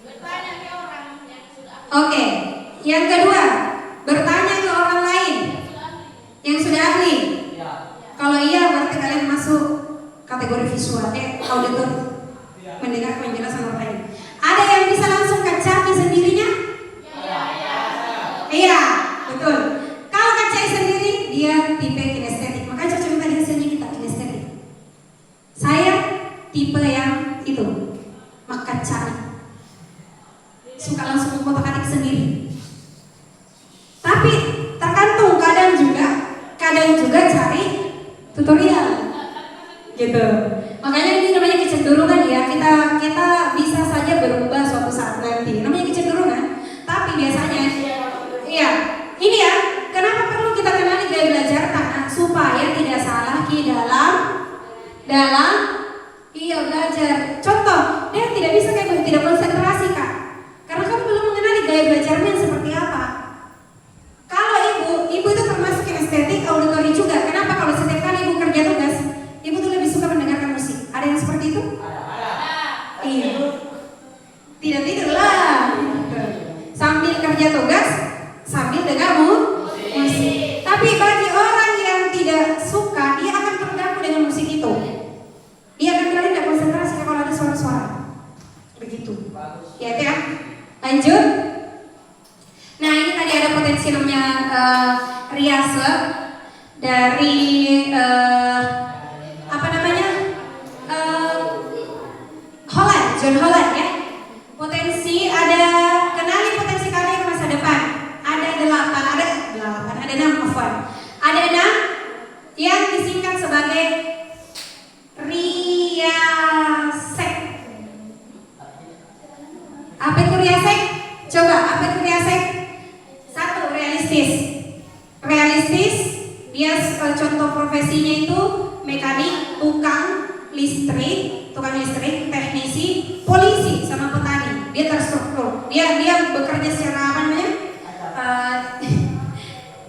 Bertanya ke orang yang sudah. Oke. Yang kedua, bertanya ke orang lain yang sudah ahli. Iya. Kalau iya, berarti kalian masuk kategori visual, auditori. Mendengar penjelasan orang lain. Ada yang bisa langsung kacaki sendirinya? Iya, betul. Kalau kacai sendiri, dia tipe kinestetik. Makanya cocok tadi hasilnya kita kinestetik. Saya tipe yang itu, makacai. Suka langsung mengotak-atik sendiri. Tapi tergantung, kadang juga cari tutorial. Gitu. Makanya ini namanya kecenderungan ya. Kita bisa saja berubah suatu saat nanti. Namanya kecenderungan. Tapi biasanya iya, ini ya, kenapa perlu kita kenali gaya belajar supaya tidak salah Ki dalam iya belajar. Contoh, dia tidak bisa kayak begitu, tidak konsentrasi Kak. Tidak tidur lah. Sambil kerja tugas, sambil dengar musik. Tapi bagi orang yang tidak suka, dia akan terganggu dengan musik itu. Dia akan kembali tidak konsentrasi kalau ada suara-suara. Begitu. Ya, itu ya. Lanjut. Nah, ini tadi ada potensi namanya riase dari apa namanya? Holland, John Holland ya. Potensi ada, kenali potensi karir masa depan. Ada 6 afwan. Ada 6 yang disingkat sebagai riasek. Apa itu riasek? Coba, apa itu riasek? 1, realistis. Realistis, dia contoh profesinya itu mekanik, tukang listrik, teknisi, polisi, sama petani. Dia terstruktur. Dia bekerja secara apa namanya?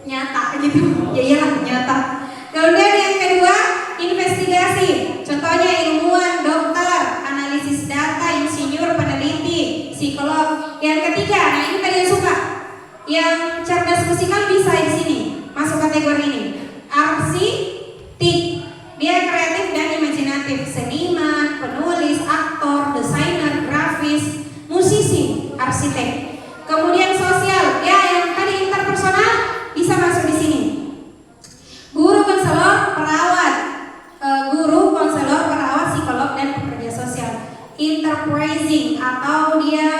Nyata gitu. Ya iyalah, nyata. Kemudian yang kedua, investigasi. Contohnya ilmuwan, dokter, analisis data, insinyur, peneliti, psikolog. Yang ketiga, nah ini kalian suka. Yang cerdas musikal bisa di sini, masuk kategori ini. Arsitek. Dia kreatif dan imajinatif, seniman, penulis, aktor, desainer, grafis, musisi, arsitek. Kemudian sosial, ya yang tadi interpersonal bisa masuk di sini. Guru, konselor, perawat, psikolog dan pekerja sosial. Enterprising atau dia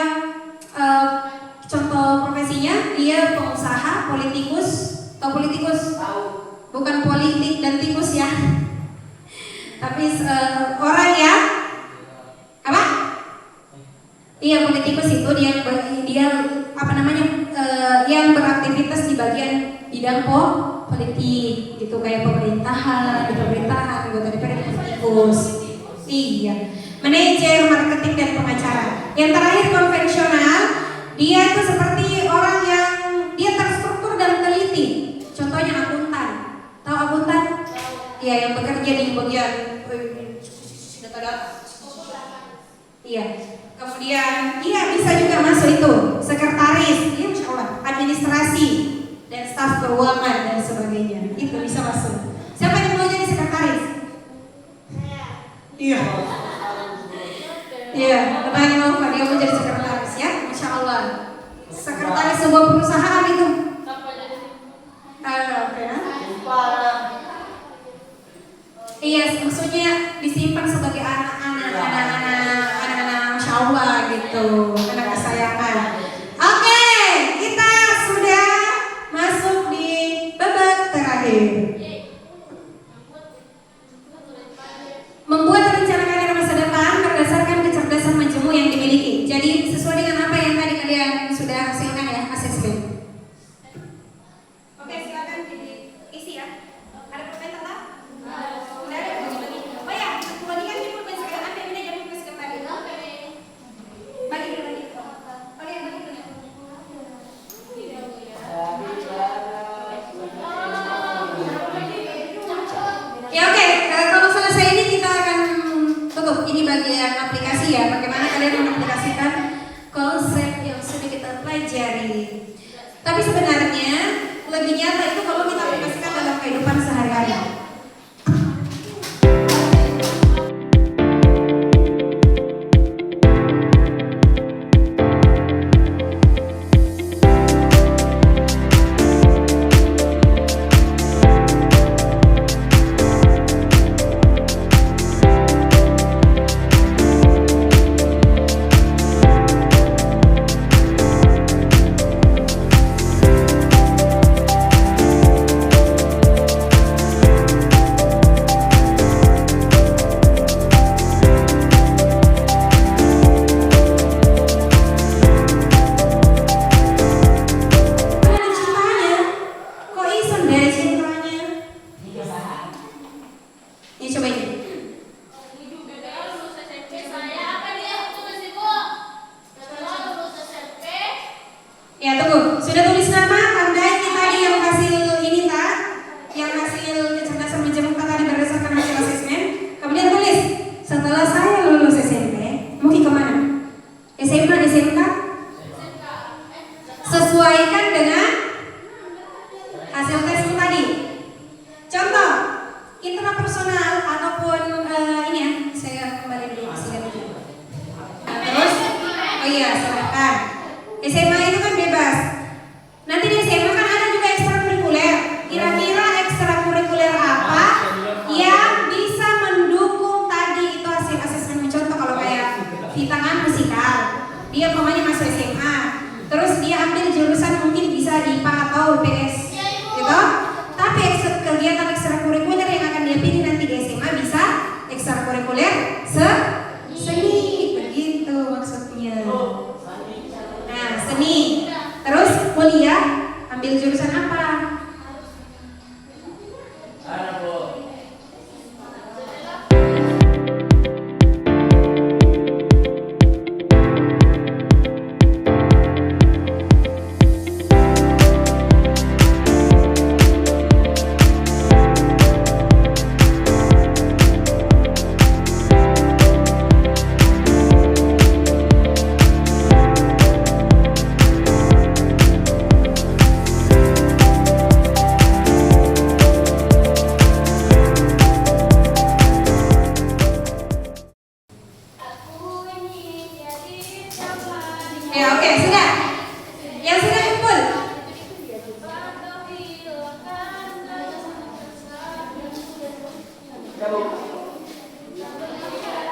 contoh profesinya dia pengusaha, politikus, atau politikus bukan politik dan tikus ya. Tapi orang yang apa? Iya, politikus itu dia apa namanya yang beraktivitas di bagian bidang politik gitu, kayak pemerintahan, anggota DPR, politikus. Iya, manajer, marketing dan pengacara. Yang terakhir konvensional, dia itu seperti orang yang dia terstruktur dan teliti. Contohnya akuntan. Tahu akuntan? Iya, yang bekerja di bagian data-data. Iya. Kemudian, iya bisa juga masuk itu sekretaris, iya Masya Allah, administrasi dan staf keuangan dan sebagainya. Itu bisa masuk. Siapa yang mau jadi sekretaris? Iya. Iya, lebih mau Pak, dia mau jadi sekretaris ya, Masya Allah. Sekretaris sebuah perusahaan itu. Iya, maksudnya disimpan sebagai anak-anak Masya Allah gitu, anak kesayangan. Oke, kita sudah masuk di babak terakhir. Membuat rencana karir masa depan berdasarkan kecerdasan majemuk yang dimiliki. Jadi sesuai dengan apa yang tadi kalian sudah hasilkan ya, asesmen. Oke, silakan diisi ya. Ada pertanyaan tak? Sudah ada bagi-bagi. Oh ya, bagikan di pulpen sekalian Anda ini jadi tugas kembali. Bagi. Ya oke, kalau selesai ini kita akan tutup. Ini bagian aplikasi ya, bagaimana kalian mengaplikasikan konsep yang sudah kita pelajari. Tapi sebenarnya lebih nyata itu kalau kita aplikasikan dalam kehidupan sehari-hari. SMK? Sesuaikan dengan hasil tes itu tadi. Contoh, intrapersonal ataupun ini ya, saya kembali dulu ke sini. Terus, oh iya, silakan. SMA itu kan bebas. Nanti di SMA kan ada juga ekstrakurikuler. Kira-kira ekstrakurikuler apa yang bisa mendukung tadi itu hasil asesmen? Contoh kalau kayak Vita kan musikal, dia pokoknya masuk SMA. Terus dia ambil jurusan mungkin bisa di IPA atau IPS, gitu. Tapi kegiatan ekstrakurikuler yang akan dia pilih nanti di SMA bisa ekstrakurikuler seni, begitu maksudnya. Nah, seni. Terus kuliah ambil jurusan apa? Ya oke, sudah. Yang sudah kumpul.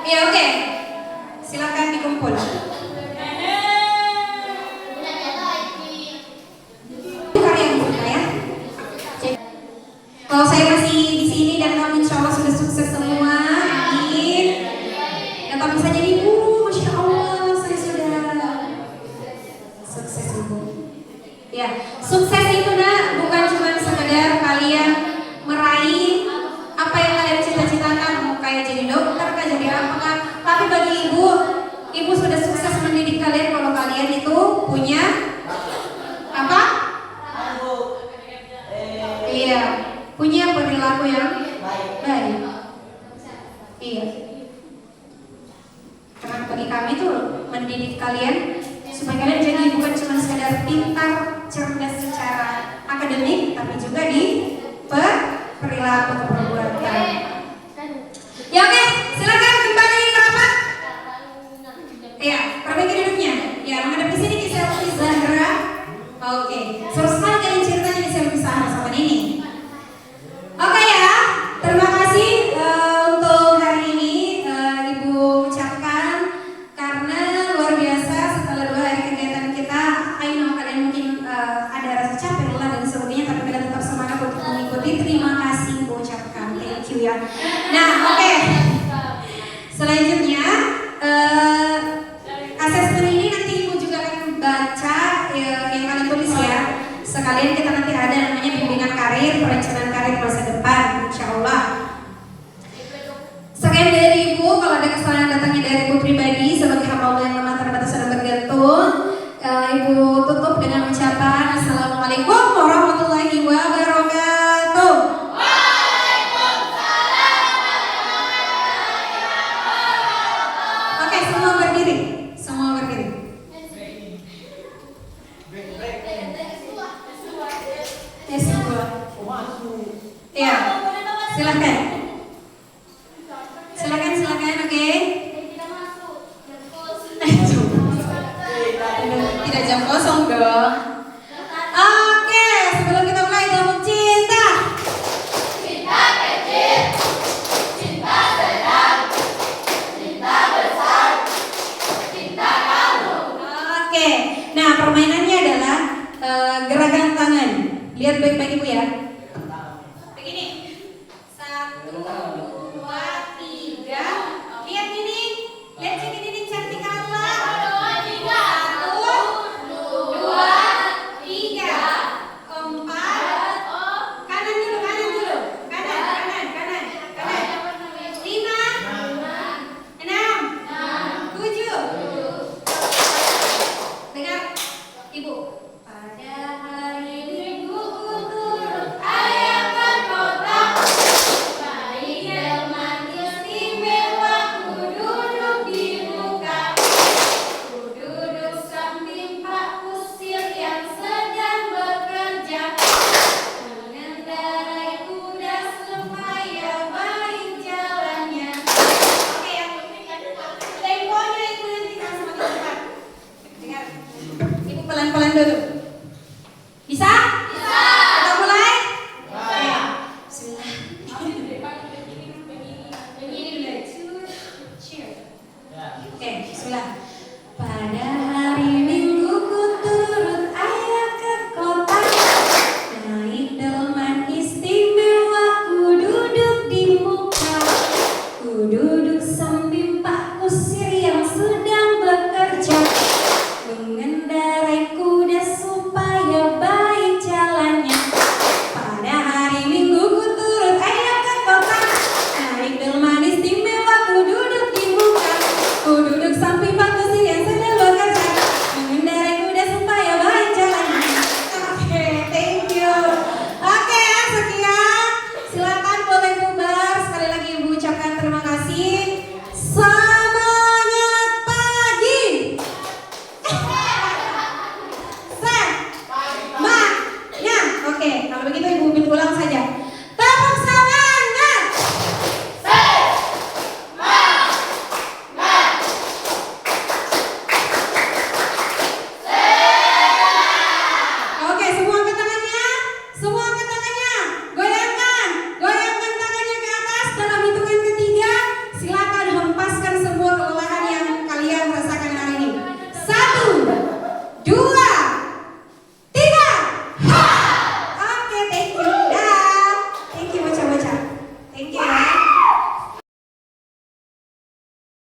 Ya oke. Silakan dikumpul. Karya yang suka ya. Kalau saya masih di sini dan kamu insya Allah sudah sukses semua, amin. Dan kamu bisa jadi guru, masya Allah, saya sudah sukses ibu. Ya, sukses itu nak bukan cuma sekedar kalian meraih apa yang kalian cita-citakan, mau kayak jadi dokter, kayak jadi apa, tapi bagi ibu sudah sukses mendidik kalian kalau kalian itu punya apa? Iya, punya perilaku yang baik. Iya. Karena bagi kami tuh mendidik kalian supaya kalian jadi bukan cuma sekadar pintar, cerdas secara akademik, tapi juga di perilaku perbuatan. Ya oke, silakan kembali ke rapat. Ya, perbaiki duduknya. Ya, menghadap ke sini ke selfie Zahra. Oke, seru sekali kalian ceritanya di selfie Zahra sama ini. Oke ya, terima kasih untuk hari ini Ibu ucapkan karena luar biasa setelah 2 hari kegiatan kita. I know kalian mungkin ada rasa capek, lelah dan sebagainya, tapi kalian tetap semangat untuk mengikuti. Terima kasih Ibu ucapkan, thank you ya. Nah oke, selanjutnya asesmen ini nanti Ibu juga akan baca yang kalian tulis ya. Sekalian kita nanti ada namanya bimbingan karir, perencanaan karir masa depan, insya Allah. Sekian dari Ibu, kalau ada kesalahan datangnya dari Ibu pribadi sebagai hamba Allah yang lemah terbatas dan bergantung. Ibu tutup dengan ucapan Assalamualaikum warahmatullahi wabarakatuh. Oke, semua berdiri. Semua berdiri. Ya, silakan. Silakan, oke. Tidak jam kosong dong. Oke, sebelum kita mulai jawab cinta. Cinta kecil, cinta sedang, cinta besar, cinta kamu. Oke, nah permainannya adalah gerakan tangan. Lihat baik-baik Ibu ya. Begini. 1, 2, 3. Lihat ini. Lihat sini ini cantik Allah. 1, 2, 3, 4. Kanan dulu. Kanan. 5, 6, 7. Dengar Ibu. Pada hari Minggu turut hafalan dulu.